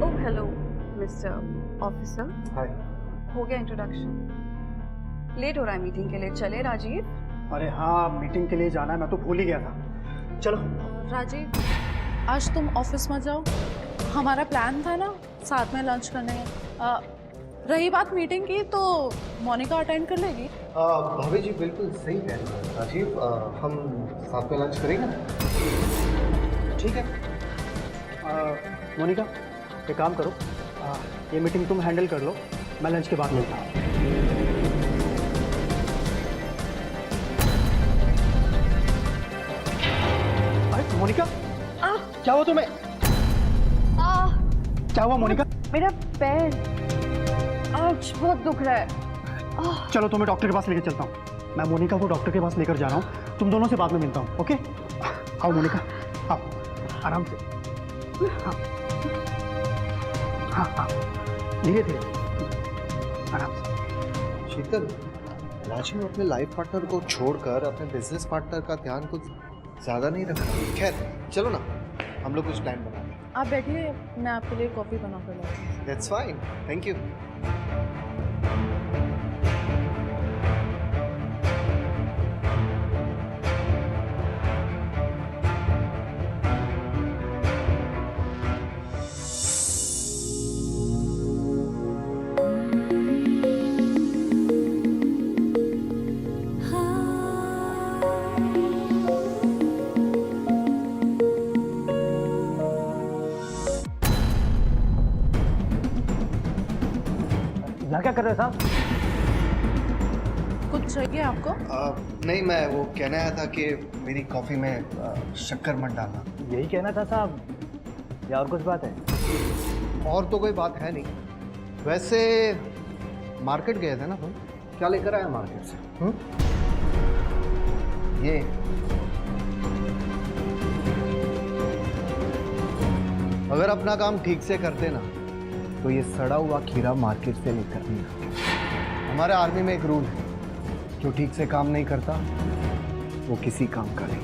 Oh hello mister officer. Hi. हो गया इंट्रोडक्शन? लेट हो रहा है मीटिंग के लिए, चले राजीव? अरे हाँ, मीटिंग के लिए जाना है, मैं तो भूल ही गया था। चलो। राजीव, आज तुम ऑफिस मत जाओ, हमारा प्लान था ना साथ में लंच करने। रही बात मीटिंग की तो मोनिका अटेंड कर लेगी। भाभी जी बिल्कुल सही है। राजीव, हम साथ में लंच करेंगे ना? ठीक है। मोनिका, एक काम करो, ये मीटिंग तुम हैंडल कर लो, मैं लंच के बाद मिलता हूँ। अरे मोनिका, क्या हुआ तुम्हें? क्या हुआ मोनिका? मेरा पैर, आज बहुत दुख रहा है। चलो तुम्हें डॉक्टर के पास लेकर चलता हूँ। मैं मोनिका को डॉक्टर के पास लेकर जा रहा हूँ, तुम दोनों से बाद में मिलता हूँ। ओके? आओ मोनिका, आओ, आराम से। हाँ हाँ हाँ, धीरे धीरे, आराम से। शीतल, राजीव अपने लाइफ पार्टनर को छोड़कर अपने बिजनेस पार्टनर का ध्यान कुछ ज्यादा नहीं रख रहा। खैर चलो ना, हम लोग कुछ प्लान बनाते हैं। आप बैठिए, मैं आपके लिए कॉफ़ी बना कर लाती हूँ। That's fine, thank you. यहाँ क्या कर रहे हो साहब? कुछ चाहिए आपको? नहीं, मैं वो कहना आया था कि मेरी कॉफ़ी में शक्कर मत डालना। यही कहना था साहब, या और कुछ बात है? और तो कोई बात है नहीं। वैसे मार्केट गए थे ना तुम, क्या लेकर आया मार्केट से? ये अगर अपना काम ठीक से करते ना तो ये सड़ा हुआ खीरा मार्केट से लेकर नहीं आते। हमारे आर्मी में एक रूल है, जो ठीक से काम नहीं करता वो किसी काम का नहीं।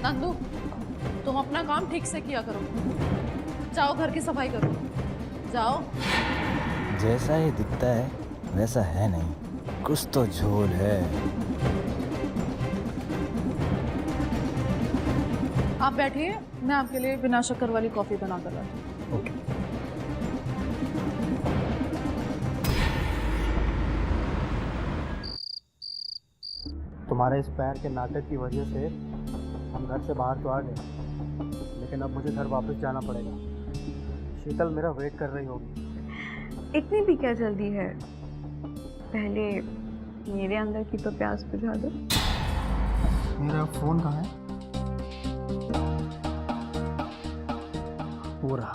नंदू, तुम अपना काम ठीक से किया करो, जाओ घर की सफाई करो, जाओ। जैसा ये दिखता है वैसा है नहीं, कुछ तो झोल है। आप बैठिए, मैं आपके लिए बिना शक्कर वाली कॉफ़ी बना कर लाती हूँ। ओके। तुम्हारे इस पैर के नाटक की वजह से हम घर से बाहर तो आ गए, लेकिन अब मुझे घर वापस जाना पड़ेगा। शीतल मेरा वेट कर रही होगी। इतनी भी क्या जल्दी है? पहले मेरे अंदर की तो प्यास बुझा दो। मेरा फोन कहाँ है? वो रहा।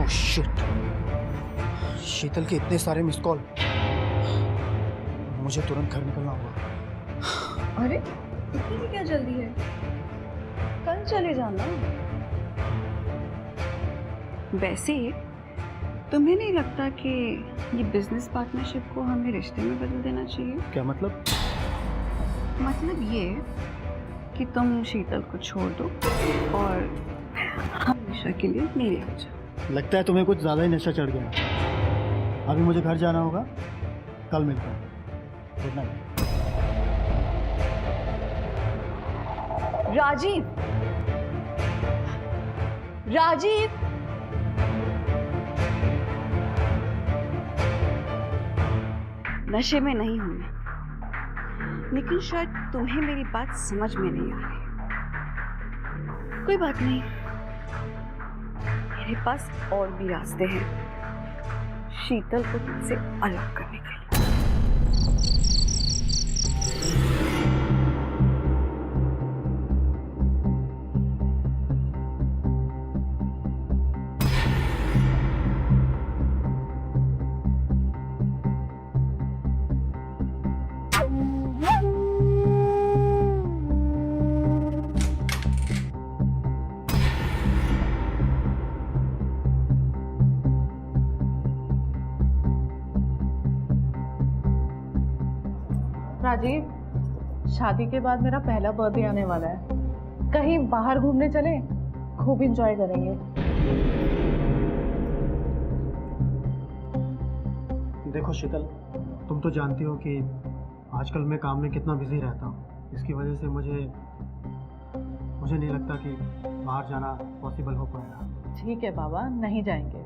ओह शिट, शीतल के इतने सारे मिस कॉल। मुझे तुरंत घर निकलना होगा। अरे इतनी भी क्या जल्दी है? कल चले जाना। वैसे तुम्हें नहीं लगता कि ये बिजनेस पार्टनरशिप को हमें रिश्ते में बदल देना चाहिए? क्या मतलब? मतलब ये कि तुम शीतल को छोड़ दो और हमेशा के लिए मेरे हो जाओ। लगता है तुम्हें कुछ ज़्यादा ही नशा चढ़ गया। अभी मुझे घर जाना होगा, कल मिलते हैं। Good night. राजीव, राजीव, नशे में नहीं हूं मैं, लेकिन शायद तुम्हें मेरी बात समझ में नहीं आ रही। कोई बात नहीं, मेरे पास और भी रास्ते हैं शीतल को तुमसे अलग करने के लिए। राजीव, शादी के बाद मेरा पहला बर्थडे आने वाला है। कहीं बाहर घूमने चले, खूब एंजॉय करेंगे। देखो शीतल, तुम तो जानती हो कि आजकल मैं काम में कितना बिजी रहता हूँ। इसकी वजह से मुझे नहीं लगता कि बाहर जाना पॉसिबल हो पाएगा। ठीक है बाबा, नहीं जाएंगे।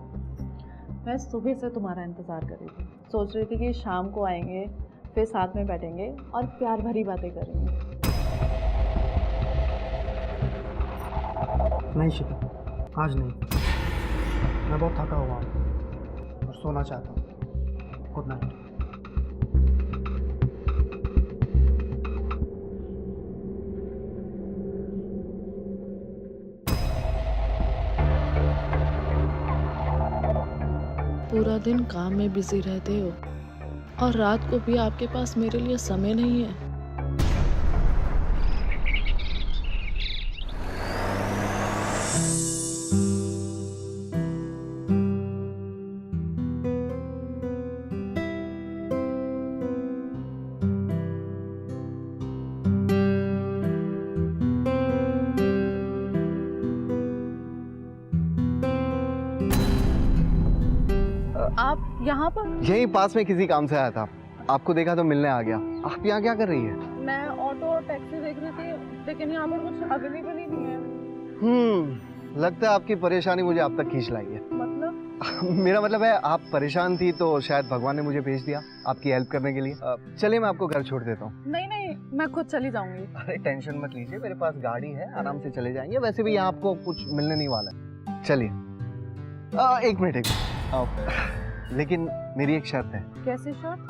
मैं सुबह से तुम्हारा इंतज़ार कर रही थी। सोच रही थी कि शाम को आएंगे, फिर साथ में बैठेंगे और प्यार भरी बातें करेंगे। नहीं शीतल, आज नहीं। मैं बहुत थका हुआ हूँ और सोना चाहता हूँ। Good night. पूरा दिन काम में बिजी रहते हो और रात को भी आपके पास मेरे लिए समय नहीं है। आप यहाँ पर? यहीं पास में किसी काम से आया था, आपको देखा तो मिलने आ गया। आप यहाँ क्या कर रही है? मैं ऑटो और टैक्सी देख रही थी, लेकिन यहाँ पर कुछ अवेलेबल ही नहीं है। लगता है आपकी परेशानी मुझे आप तक खींच लाई है। मतलब? मेरा मतलब है आप परेशान थी तो शायद भगवान ने मुझे भेज दिया आपकी हेल्प करने के लिए। चलिए मैं आपको घर छोड़ देता हूँ। नहीं नहीं, मैं खुद चली जाऊंगी। अरे टेंशन मत लीजिए, मेरे पास गाड़ी है, आराम से चले जाएंगे। वैसे भी यहाँ आपको कुछ मिलने नहीं वाला है। चलिए। एक मिनट। लेकिन मेरी एक शर्त है। कैसी शर्त?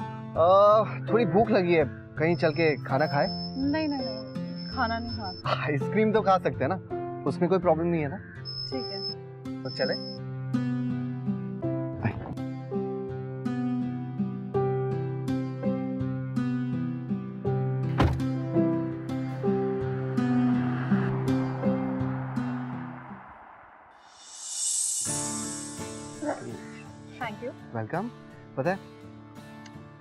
थोड़ी भूख लगी है, कहीं चल के खाना खाए? नहीं नहीं नहीं, खाना नहीं खाना। आइसक्रीम तो खा सकते हैं ना, उसमें कोई प्रॉब्लम नहीं है ना? ठीक है, तो चले। Thank you. वेलकम। पता है,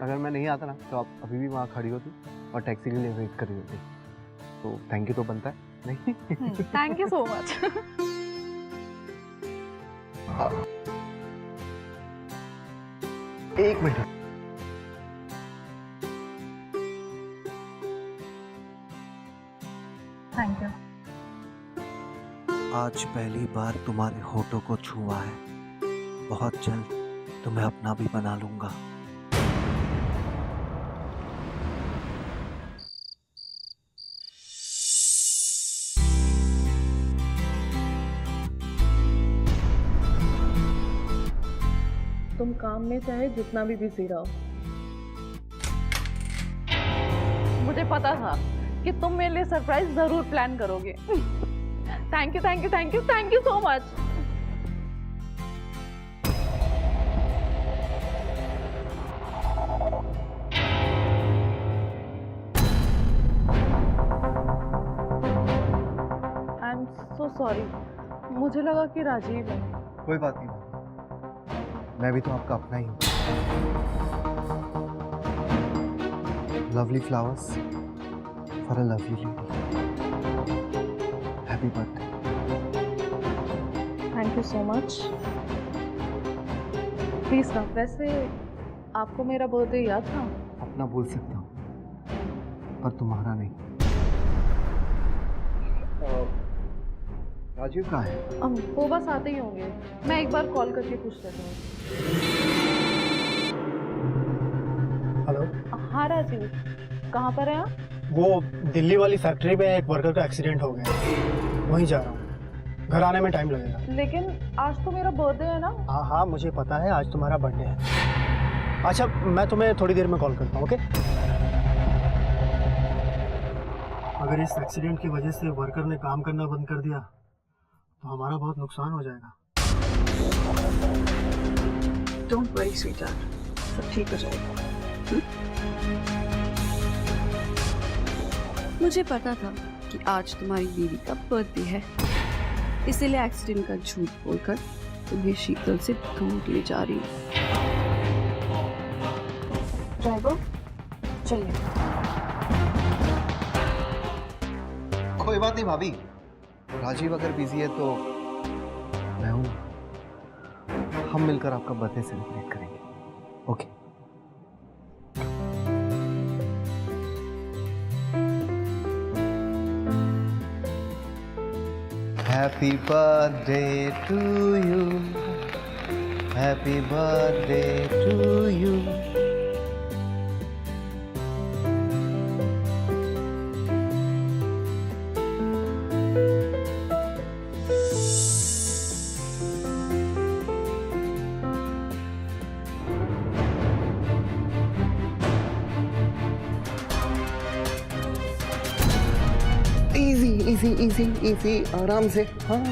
अगर मैं नहीं आता ना तो आप अभी भी वहाँ खड़ी होती और टैक्सी के लिए वेट कर रही होती। तो थैंक यू तो बनता है नहीं? Thank you so much. एक मिनट। Thank you. आज पहली बार तुम्हारे होठों को छुआ है, बहुत जल्द तुम्हें अपना भी बना लूंगा। तुम काम में चाहे जितना भी बिजी रहो, मुझे पता था कि तुम मेरे लिए सरप्राइज जरूर प्लान करोगे। Thank you thank you thank you thank you so much. I am so sorry, मुझे लगा कि राजीव है। कोई बात नहीं, मैं भी तो आपका अपना ही हूँ। Lovely flowers for a lovely lady. Happy birthday. Thank you so much. Please ना, वैसे आपको मेरा बर्थडे याद था? अपना बोल सकता हूँ पर तुम्हारा नहीं। राजीव कहाँ है? वो बस आते ही होंगे, मैं एक बार कॉल करके पूछ लेता हूँ। हेलो। हाँ राजीव, कहाँ पर है आप? वो दिल्ली वाली फैक्ट्री में एक वर्कर का एक्सीडेंट हो गया, वहीं जा रहा हूँ। घर आने में टाइम लगेगा। लेकिन आज तो मेरा बर्थडे है ना? हाँ हाँ मुझे पता है, आज तुम्हारा बर्थडे है। अच्छा मैं तुम्हें थोड़ी देर में कॉल करता हूँ, ओके? अगर इस एक्सीडेंट की वजह से वर्कर ने काम करना बंद कर दिया तो हमारा बहुत नुकसान हो जाएगा। डोंट वरी स्वीटहार्ट, सब ठीक हो जाएगा। मुझे पता था कि आज तुम्हारी बीवी का बर्थडे है, इसीलिए एक्सीडेंट का झूठ बोलकर तुम्हें शीतल से दूर ले जा रही हूँ। ड्राइवर चलिए। कोई बात नहीं भाभी, राजीव अगर बिजी है तो मैं हूँ। हम मिलकर आपका बर्थडे सेलिब्रेट करेंगे, okay? Happy birthday to you, happy birthday to you. Easy easy easy easy, आराम से। हाँ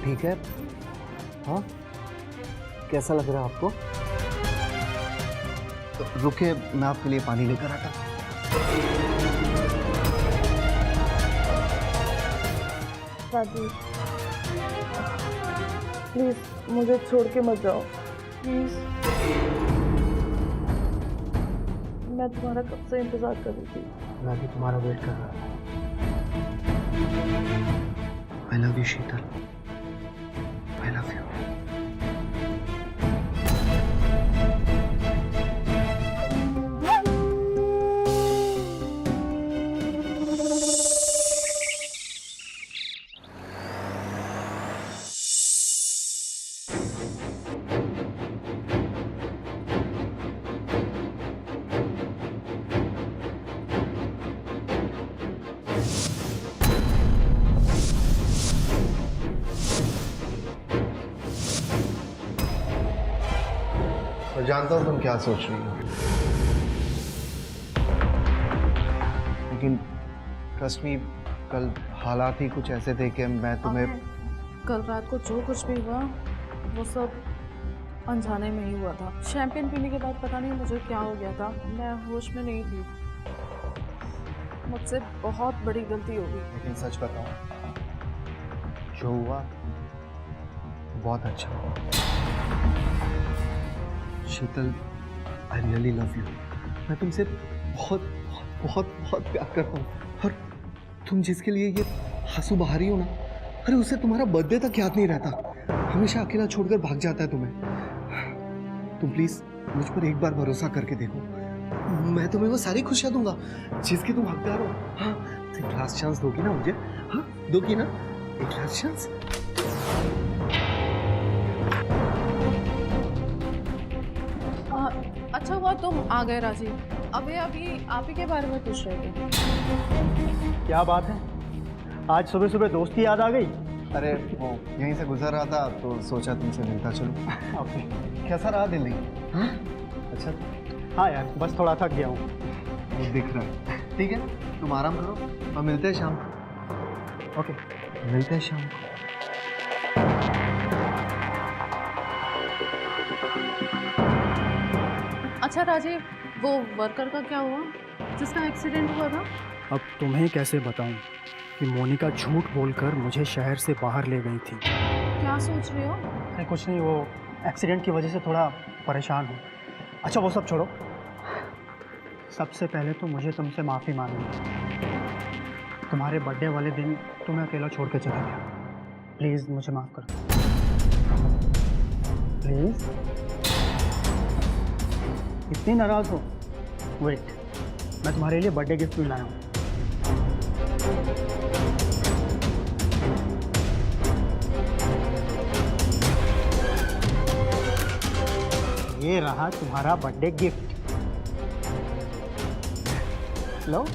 ठीक है। हाँ कैसा लग रहा है आपको? तो रुके, मैं आपके लिए पानी लेकर आता हूँ। राजीव प्लीज मुझे छोड़ के मत जाओ, प्लीज। मैं तुम्हारा कब से इंतजार कर रही थी। मैं भी तुम्हारा वेट कर रहा था। I love you Sheetal, I love you. मैं जानता हूं तुम क्या सोच रही हो, लेकिन ट्रस्ट मी, कल हालात ही कुछ ऐसे थे कि मैं तुम्हें। कल रात को जो कुछ भी हुआ वो सब अनजाने में ही हुआ था। शैंपेन पीने के बाद पता नहीं मुझे क्या हो गया था, मैं होश में नहीं थी। मुझसे बहुत बड़ी गलती हो गई। लेकिन सच बताऊं, जो हुआ बहुत अच्छा हुआ। शीतल, आई रियली लव यू। मैं तुमसे बहुत बहुत बहुत बहुत प्यार करता हूँ। और तुम जिसके लिए ये आंसू बहा रही हो ना, अरे उसे तुम्हारा बर्थडे तक याद नहीं रहता, हमेशा अकेला छोड़कर भाग जाता है तुम्हें। तुम प्लीज मुझ पर एक बार भरोसा करके देखो, मैं तुम्हें वो सारी खुशियां दूंगा जिसके तुम हकदार हो। हाँ, एक लास्ट चांस दोगी ना मुझे? हाँ दोगी ना एक लास्ट चांस? अच्छा हुआ तुम आ गए राजीव, अभी आप ही के बारे में पूछ रहे थे। क्या बात है, आज सुबह सुबह दोस्त की याद आ गई? अरे वो यहीं से गुजर रहा था तो सोचा तुमसे मिलता चलूं। ओके। कैसा रहा दिल्ली? हाँ? अच्छा। हाँ यार, बस थोड़ा थक गया हूँ। वो दिख रहा है। ठीक है, तुम आराम करो और मिलते हैं शाम को। ओके, मिलते हैं शाम को। अच्छा राजीव, वो वर्कर का क्या हुआ जिसका एक्सीडेंट हुआ था? अब तुम्हें कैसे बताऊं कि मोनिका झूठ बोलकर मुझे शहर से बाहर ले गई थी। क्या सोच रहे हो? नहीं कुछ नहीं, वो एक्सीडेंट की वजह से थोड़ा परेशान हूँ। अच्छा वो सब छोड़ो, सबसे पहले तो मुझे तुमसे माफ़ी मांगनी है। तुम्हारे बर्थडे वाले दिन तुम्हें अकेला छोड़ के चला गया, प्लीज़ मुझे माफ़ कर दो प्लीज़। इतनी नाराज़ हो? वेट, मैं तुम्हारे लिए बर्थडे गिफ्ट भी लाया हूँ। ये रहा तुम्हारा बर्थडे गिफ्ट, लो।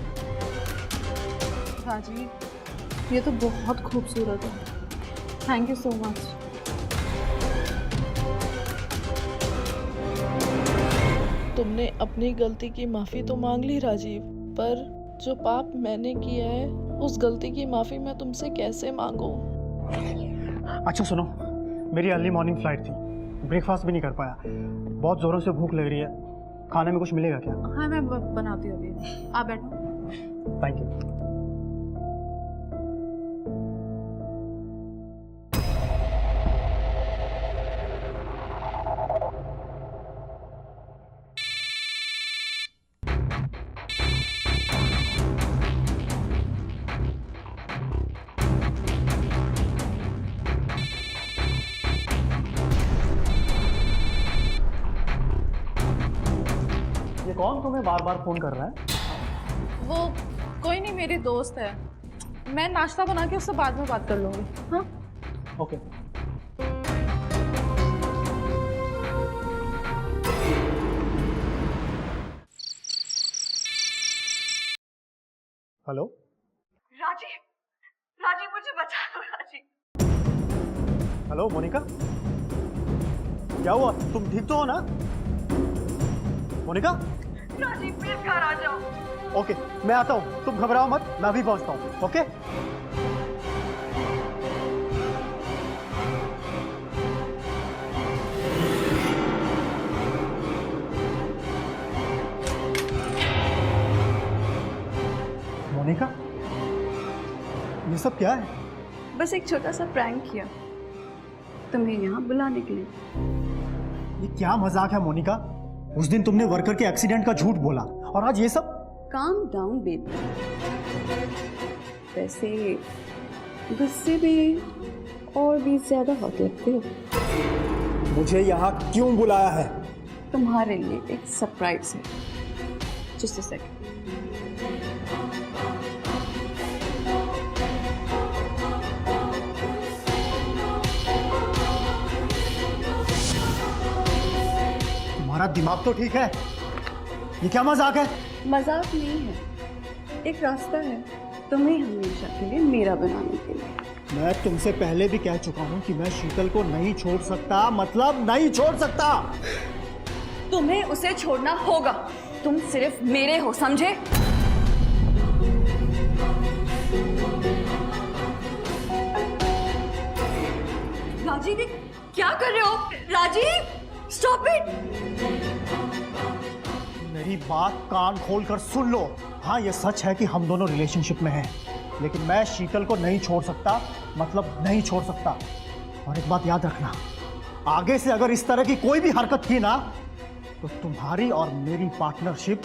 राजीव, ये तो बहुत खूबसूरत है, थैंक यू सो मच। तुमने अपनी गलती की माफ़ी तो मांग ली राजीव, पर जो पाप मैंने किया है उस गलती की माफ़ी मैं तुमसे कैसे मांगूं? अच्छा सुनो, मेरी अर्ली मॉर्निंग फ्लाइट थी, ब्रेकफास्ट भी नहीं कर पाया, बहुत ज़ोरों से भूख लग रही है, खाने में कुछ मिलेगा क्या? हाँ मैं बनाती हूँ अभी, आप बैठो। Thank you. ये कौन तुम्हें बार बार फोन कर रहा है? वो कोई नहीं, मेरी दोस्त है, मैं नाश्ता बना के उससे बाद में बात कर लूँगी। हाँ ओके। हेलो राजीव, राजीव मुझे बचा लो राजीव। हेलो मोनिका, क्या हुआ? तुम ठीक तो हो ना? मोनिका? राजीव प्लीज घर आ जाओ। ओके, मैं आता हूँ, तुम घबराओ मत, मैं अभी पहुँचता हूँ। ओके? मोनिका, ये सब क्या है? बस एक छोटा सा प्रैंक किया तुम्हें यहाँ बुलाने के लिए। ये क्या मजाक है मोनिका? उस दिन तुमने वर्कर के एक्सीडेंट का झूठ बोला और आज ये सब? काम डाउन बेबी, वैसे गुस्से में और भी ज्यादा हॉट लगते हो। मुझे यहाँ क्यों बुलाया है? तुम्हारे लिए एक सरप्राइज है। Just a second. तुम्हारा दिमाग तो ठीक है? ये क्या मजाक है? मजाक नहीं है, एक रास्ता है तुम्हें हमेशा के लिए मेरा बनाने के लिए। मैं तुमसे पहले भी कह चुका हूँ कि मैं शीतल को नहीं छोड़ सकता, मतलब नहीं छोड़ सकता। तुम्हें उसे छोड़ना होगा, तुम सिर्फ मेरे हो, समझे? राजीव क्या कर रहे हो? Rajiv stop it. मेरी बात कान खोलकर सुन लो। हाँ ये सच है कि हम दोनों रिलेशनशिप में हैं, लेकिन मैं शीतल को नहीं छोड़ सकता, मतलब नहीं छोड़ सकता। और एक बात याद रखना, आगे से अगर इस तरह की कोई भी हरकत की ना तो तुम्हारी और मेरी पार्टनरशिप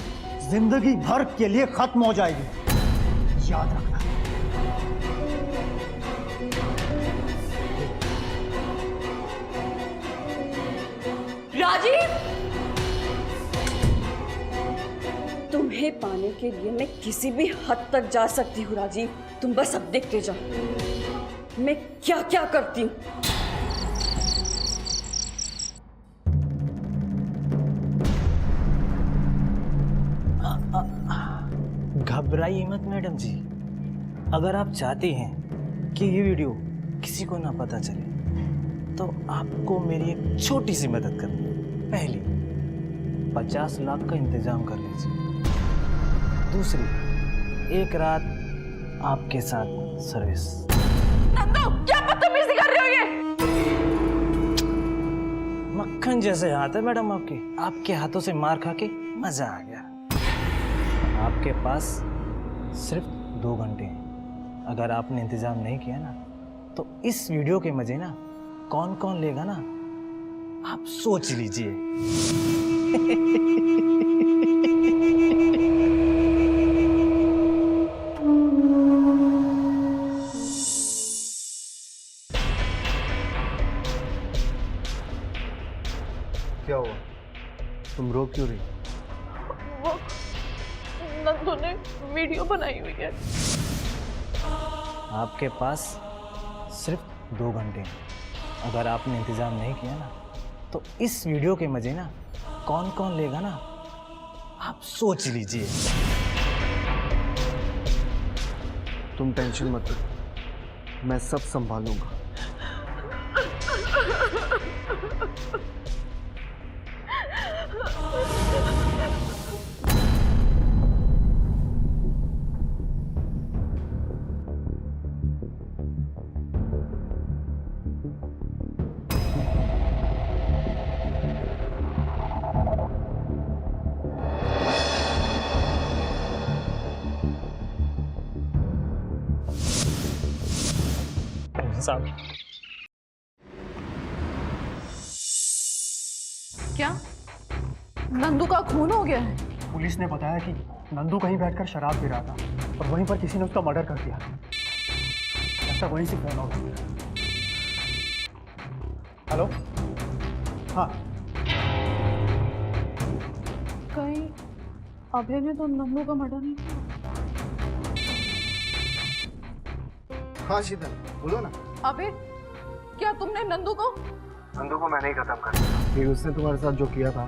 जिंदगी भर के लिए खत्म हो जाएगी, याद रखना। राजीव, तुम्हें पाने के लिए मैं किसी भी हद तक जा सकती हूँ राजीव। तुम बस अब देखते जाओ मैं क्या क्या करती हूँ। घबराइए मत मैडम जी। अगर आप चाहती हैं कि ये वीडियो किसी को ना पता चले तो आपको मेरी एक छोटी सी मदद करनी है। पहली, 50 लाख का इंतजाम कर लीजिए। दूसरी, एक रात आपके साथ सर्विस। नंदू, क्या बदतमीजी कर रहे हो ये? मक्खन जैसे हाथ है मैडम आपके। आपके हाथों से मार खा के मजा आ गया। आपके पास सिर्फ 2 घंटे हैं। अगर आपने इंतजाम नहीं किया ना तो इस वीडियो के मजे ना कौन कौन लेगा ना, आप सोच लीजिए। क्या हुआ? तुम रो क्यों रही? वो नंदू ने वीडियो बनाई हुई है। आपके पास सिर्फ 2 घंटे हैं। अगर आपने इंतजाम नहीं किया ना तो इस वीडियो के मजे ना कौन कौन लेगा ना, आप सोच लीजिए। तुम टेंशन मत लो, मैं सब संभालूंगा। साहब, क्या नंदू का खून हो गया है? पुलिस ने बताया कि नंदू कहीं बैठकर शराब पी रहा था और वहीं पर किसी ने उसका मर्डर कर दिया। ऐसा वहीं से फोन होगा। हेलो, हाँ, कहीं अभय ने तो नंदू का मर्डर नहीं किया? हाँ शीतल, बोलो ना। अभय, क्या तुमने नंदू को? नंदू को मैंने ही खत्म कर दिया। ये उसने तुम्हारे साथ जो किया था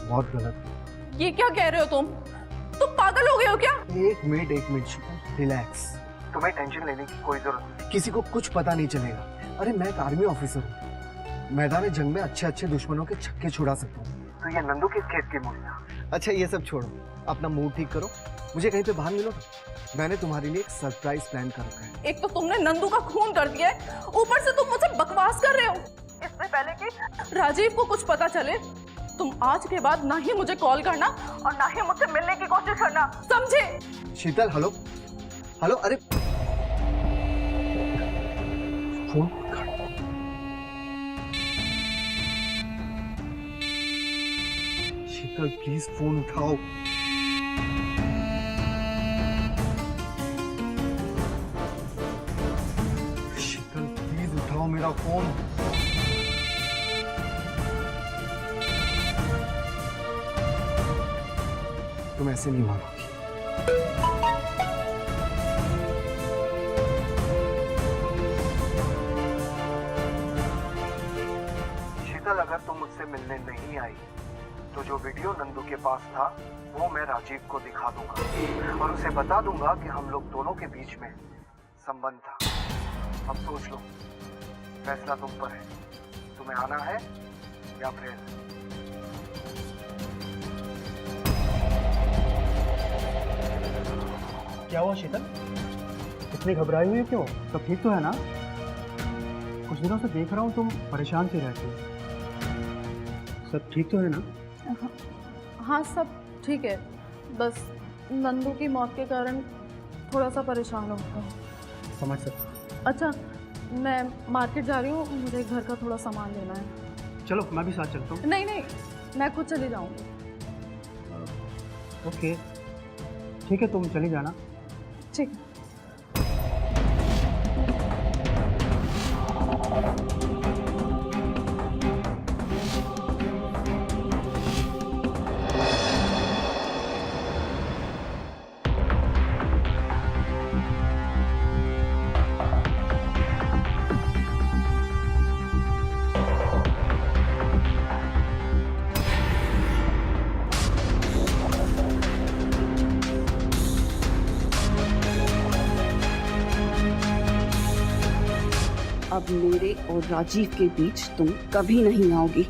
बहुत गलत। ये क्या कह रहे हो तुम पागल हो गए हो क्या? एक मिनट शीतल, रिलैक्स। तुम्हें टेंशन लेने की कोई जरूरत नहीं। किसी को कुछ पता नहीं चलेगा। अरे मैं एक आर्मी ऑफिसर हूँ, मैदान जंग में अच्छे अच्छे दुश्मनों के छक्के छुड़ा सकता हूँ। तो ये नंदू किस खेत की मूवी था? अच्छा ये सब छोड़ो, अपना मूड ठीक करो, मुझे कहीं पे बाहर मिलो। मैंने तुम्हारे लिए एक सरप्राइज प्लान कर रखा है। एक तो तुमने नंदू का खून कर दिया है, ऊपर से तुम मुझसे बकवास कर रहे हो। इससे पहले कि राजीव को कुछ पता चले, तुम आज के बाद ना ही मुझे कॉल करना और ना ही मुझसे मिलने की कोशिश करना, समझे? शीतल, हेलो हेलो, अरे फोन शीतल प्लीज फोन उठाओ। शीतल प्लीज उठाओ मेरा फोन। तुम ऐसे नहीं मानोगी। शीतल, अगर तुम मुझसे मिलने नहीं आई तो जो वीडियो नंदू के पास था वो मैं राजीव को दिखा दूंगा और उसे बता दूंगा कि हम लोग दोनों के बीच में संबंध था। अब सोच लो, फैसला तुम पर है। तुम्हें आना है या फिर? क्या हुआ शीतल, इतनी घबराई हुई है क्यों? सब ठीक तो है ना? कुछ दिनों से देख रहा हूँ तुम परेशान सी रहती हो। सब ठीक तो है ना? हाँ सब ठीक है, बस नंदू की मौत के कारण थोड़ा सा परेशान हो गया। समझ सकता। अच्छा, मैं मार्केट जा रही हूँ, मुझे घर का थोड़ा सामान लेना है। चलो मैं भी साथ चलता हूँ। नहीं नहीं, मैं खुद चली जाऊँगी। ओके ठीक है, तुम चली जाना। ठीक। अब मेरे और राजीव के बीच तुम कभी नहीं आओगी।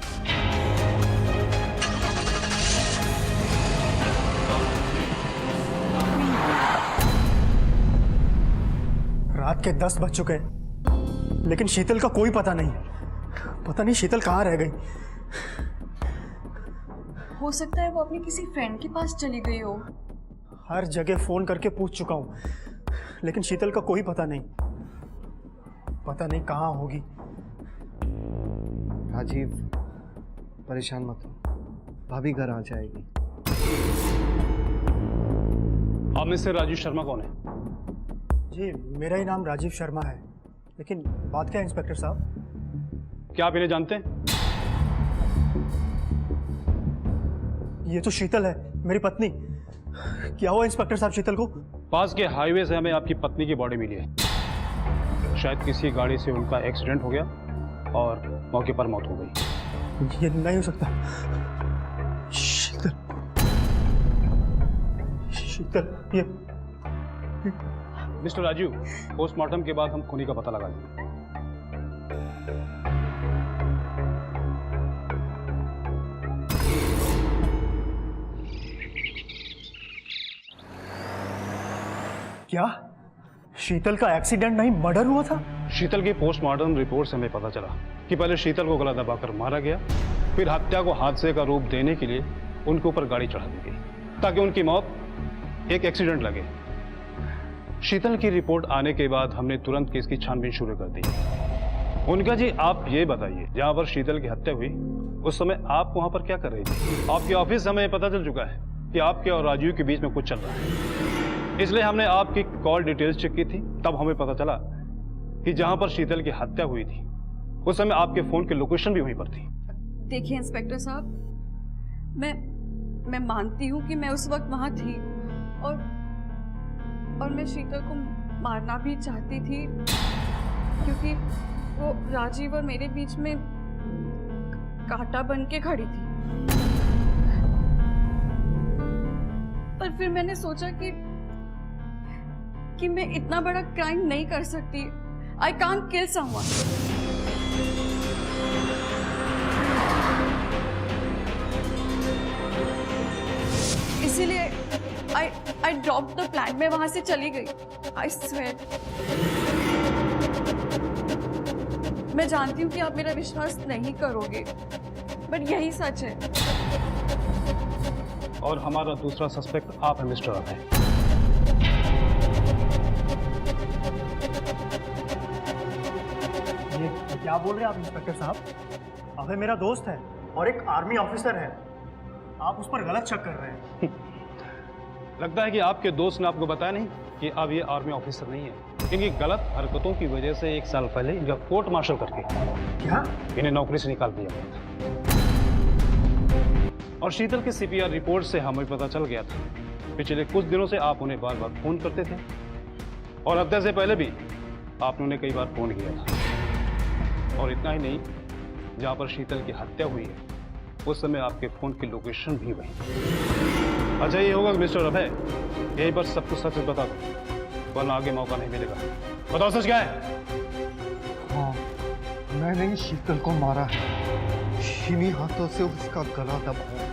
रात के 10 बज चुके हैं, लेकिन शीतल का कोई पता नहीं। पता नहीं शीतल कहाँ रह गई। हो सकता है वो अपनी किसी फ्रेंड के पास चली गई हो। हर जगह फोन करके पूछ चुका हूँ, लेकिन शीतल का कोई पता नहीं। पता नहीं कहाँ होगी। राजीव परेशान मत हो, भाभी घर आ जाएगी। आप मिस्टर राजीव शर्मा कौन है? जी मेरा ही नाम राजीव शर्मा है, लेकिन बात क्या है इंस्पेक्टर साहब? क्या आप इन्हें जानते हैं? ये तो शीतल है, मेरी पत्नी। क्या हुआ इंस्पेक्टर साहब शीतल को? पास के हाईवे से हमें आपकी पत्नी की बॉडी मिली है। शायद किसी गाड़ी से उनका एक्सीडेंट हो गया और मौके पर मौत हो गई। ये नहीं हो सकता। शीतल, शीतल, ये मिस्टर राजीव, पोस्टमार्टम के बाद हम खूनी का पता लगा लेंगे। क्या शीतल का एक्सीडेंट नहीं मर्डर हुआ था? शीतल की पोस्टमार्टम रिपोर्ट से हमें पता चला कि पहले शीतल को गला दबाकर मारा गया, फिर हत्या को हादसे का रूप देने के लिए उनके ऊपर गाड़ी चढ़ा दी गई ताकि उनकी मौत एक एक्सीडेंट लगे। शीतल की रिपोर्ट आने के बाद हमने तुरंत केस की छानबीन शुरू कर दी। उनका जी आप ये बताइए, जहां पर शीतल की हत्या हुई उस समय आप वहां पर क्या कर रही थी? आपके ऑफिस से हमें पता चल चुका है कि आपके और राजीव के बीच में कुछ चल रहा है, इसलिए हमने आपकी कॉल डिटेल्स चेक की थी। तब हमें पता चला कि जहां पर शीतल की हत्या हुई थी उस समय आपके फोन की लोकेशन भी वहीं पर थी। देखिए इंस्पेक्टर साहब, मैं मानती हूँ कि मैं उस वक्त वहां थी और मैं शीतल को मारना भी चाहती थी, क्योंकि वो राजीव और मेरे बीच में कांटा बन के खड़ी थी। पर फिर मैंने सोचा कि मैं इतना बड़ा क्राइम नहीं कर सकती। I can't kill someone. इसीलिए आई ड्रॉप द प्लान। मैं वहां से चली गई। I swear. मैं जानती हूँ कि आप मेरा विश्वास नहीं करोगे, बट यही सच है। और हमारा दूसरा सस्पेक्ट आप है मिस्टर अभय। ये क्या बोल रहे हैं आप इंस्पेक्टर साहब? अभय मेरा दोस्त है और एक आर्मी ऑफिसर है। आप उस पर गलत शक कर रहे हैं। लगता है कि आपके दोस्त ने आपको बताया नहीं कि अब ये आर्मी ऑफिसर नहीं है। इनकी गलत हरकतों की वजह से 1 साल पहले इनका कोर्ट मार्शल करके क्या इन्हें नौकरी से निकाल दिया गया था। और शीतल की सीपीआर रिपोर्ट से हमें पता चल गया था पिछले कुछ दिनों से आप उन्हें बार बार फोन करते थे, और हत्या से पहले भी आपने उन्हें कई बार फोन किया था। और इतना ही नहीं, जहां पर शीतल की हत्या हुई है उस समय आपके फोन की लोकेशन भी वही। अच्छा ये होगा मिस्टर अभय, यहीं पर सब कुछ सच बता दो, वरना आगे मौका नहीं मिलेगा। बताओ सच क्या है? हाँ, मैंने ही शीतल को मारा है, इन्हीं हाथों से उसका गला दबाया।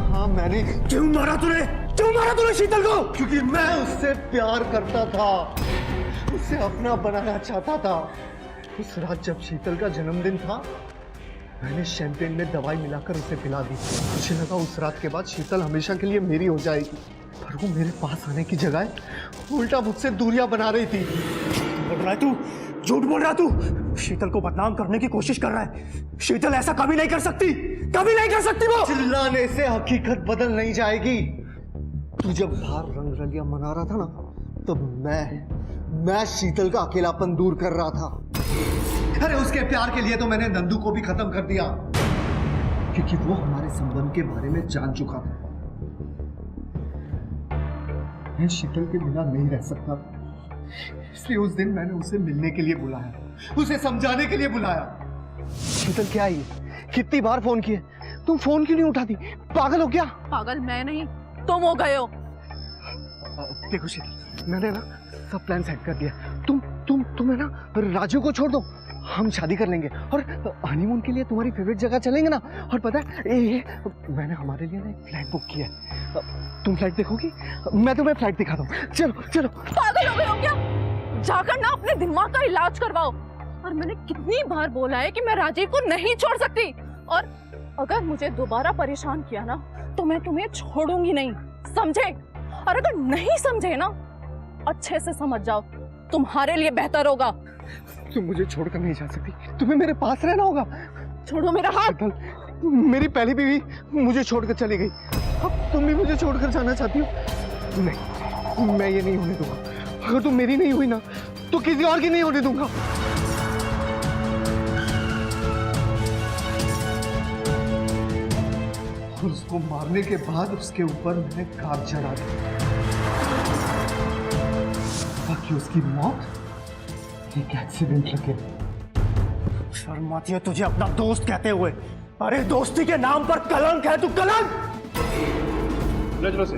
हाँ मैंने। क्यों मारा तूने? क्यों मारा तूने शीतल को? क्योंकि मैं उससे प्यार करता था, उसे अपना बनाना चाहता था। उस रात जब शीतल का जन्मदिन था, मैंने शैंपेन में दवाई मिलाकर उसे पिला दी। मुझे लगा उस रात के बाद शीतल हमेशा के लिए मेरी हो जाएगी, पर वो मेरे पास आने की जगह उल्टा मुझसे दूरियां बना रही थी। बोल रहा है तू? झूठ बोल रहा है तू? शीतल को बदनाम करने की कोशिश कर रहा है। शीतल ऐसा कभी नहीं कर सकती। कभी नहीं कर सकती वो। चिल्लाने से हकीकत बदल नहीं जाएगी। तू जब बाहर रंग रलियां मना रहा था ना, तब मैं शीतल का अकेलापन दूर कर रहा था। अरे उसके प्यार के लिए तो मैंने नंदू को भी खत्म कर दिया, क्योंकि वो हमारे संबंध के बारे में जान चुका था। मैं शीतल के बिना नहीं रह सकता था, इसलिए उस दिन मैंने उसे मिलने के लिए बुलाया, उसे समझाने के लिए बुलाया। शीतल क्या है, कितनी बार फोन किए, तुम फोन क्यों नहीं उठाती? पागल हो क्या? पागल मैं नहीं, तुम हो गए हो। देखो शीतल, मैंने ना सब प्लान सेट कर दिया। तुम्हें ना राजू को छोड़ दो, हम शादी कर लेंगे और हनीमून के लिए तुम्हारी फेवरेट जगह चलेंगे ना। और पता है मैंने हमारे लिए ना एक फ्लाइट बुक किया है। तुम फ्लाइट देखोगी? मैं तुम्हें फ्लाइट दिखा दूँ। चलो चलो। पागल हो गए हो क्या? जाकर ना अपने दिमाग का इलाज करवाओ। और मैंने कितनी बार बोला है कि मैं राजीव को नहीं छोड़ सकती, और अगर मुझे दोबारा परेशान किया ना तो मैं तुम्हें छोड़ूंगी नहीं, समझे? और अगर नहीं समझे ना, अच्छे से समझ जाओ, तुम्हारे लिए बेहतर होगा। तुम मुझे छोड़कर नहीं जा सकती, तुम्हें मेरे पास रहना होगा। छोड़ो मेरा हाथ। मेरी पहली बीवी मुझे छोड़कर चली गई, अब तुम भी मुझे छोड़कर जाना चाहती हो? नहीं, मैं ये नहीं होने दूंगा। अगर तुम मेरी नहीं हुई ना तो किसी और की नहीं होने दूंगा। और उसको मारने के बाद उसके ऊपर मैंने कार चढ़ा दी ताकि उसकी मौत एक एक्सीडेंट लगे। शर्म आती है तुझे अपना दोस्त कहते हुए? अरे दोस्ती के नाम पर कलंक है तू, कलंक। ले चलो से।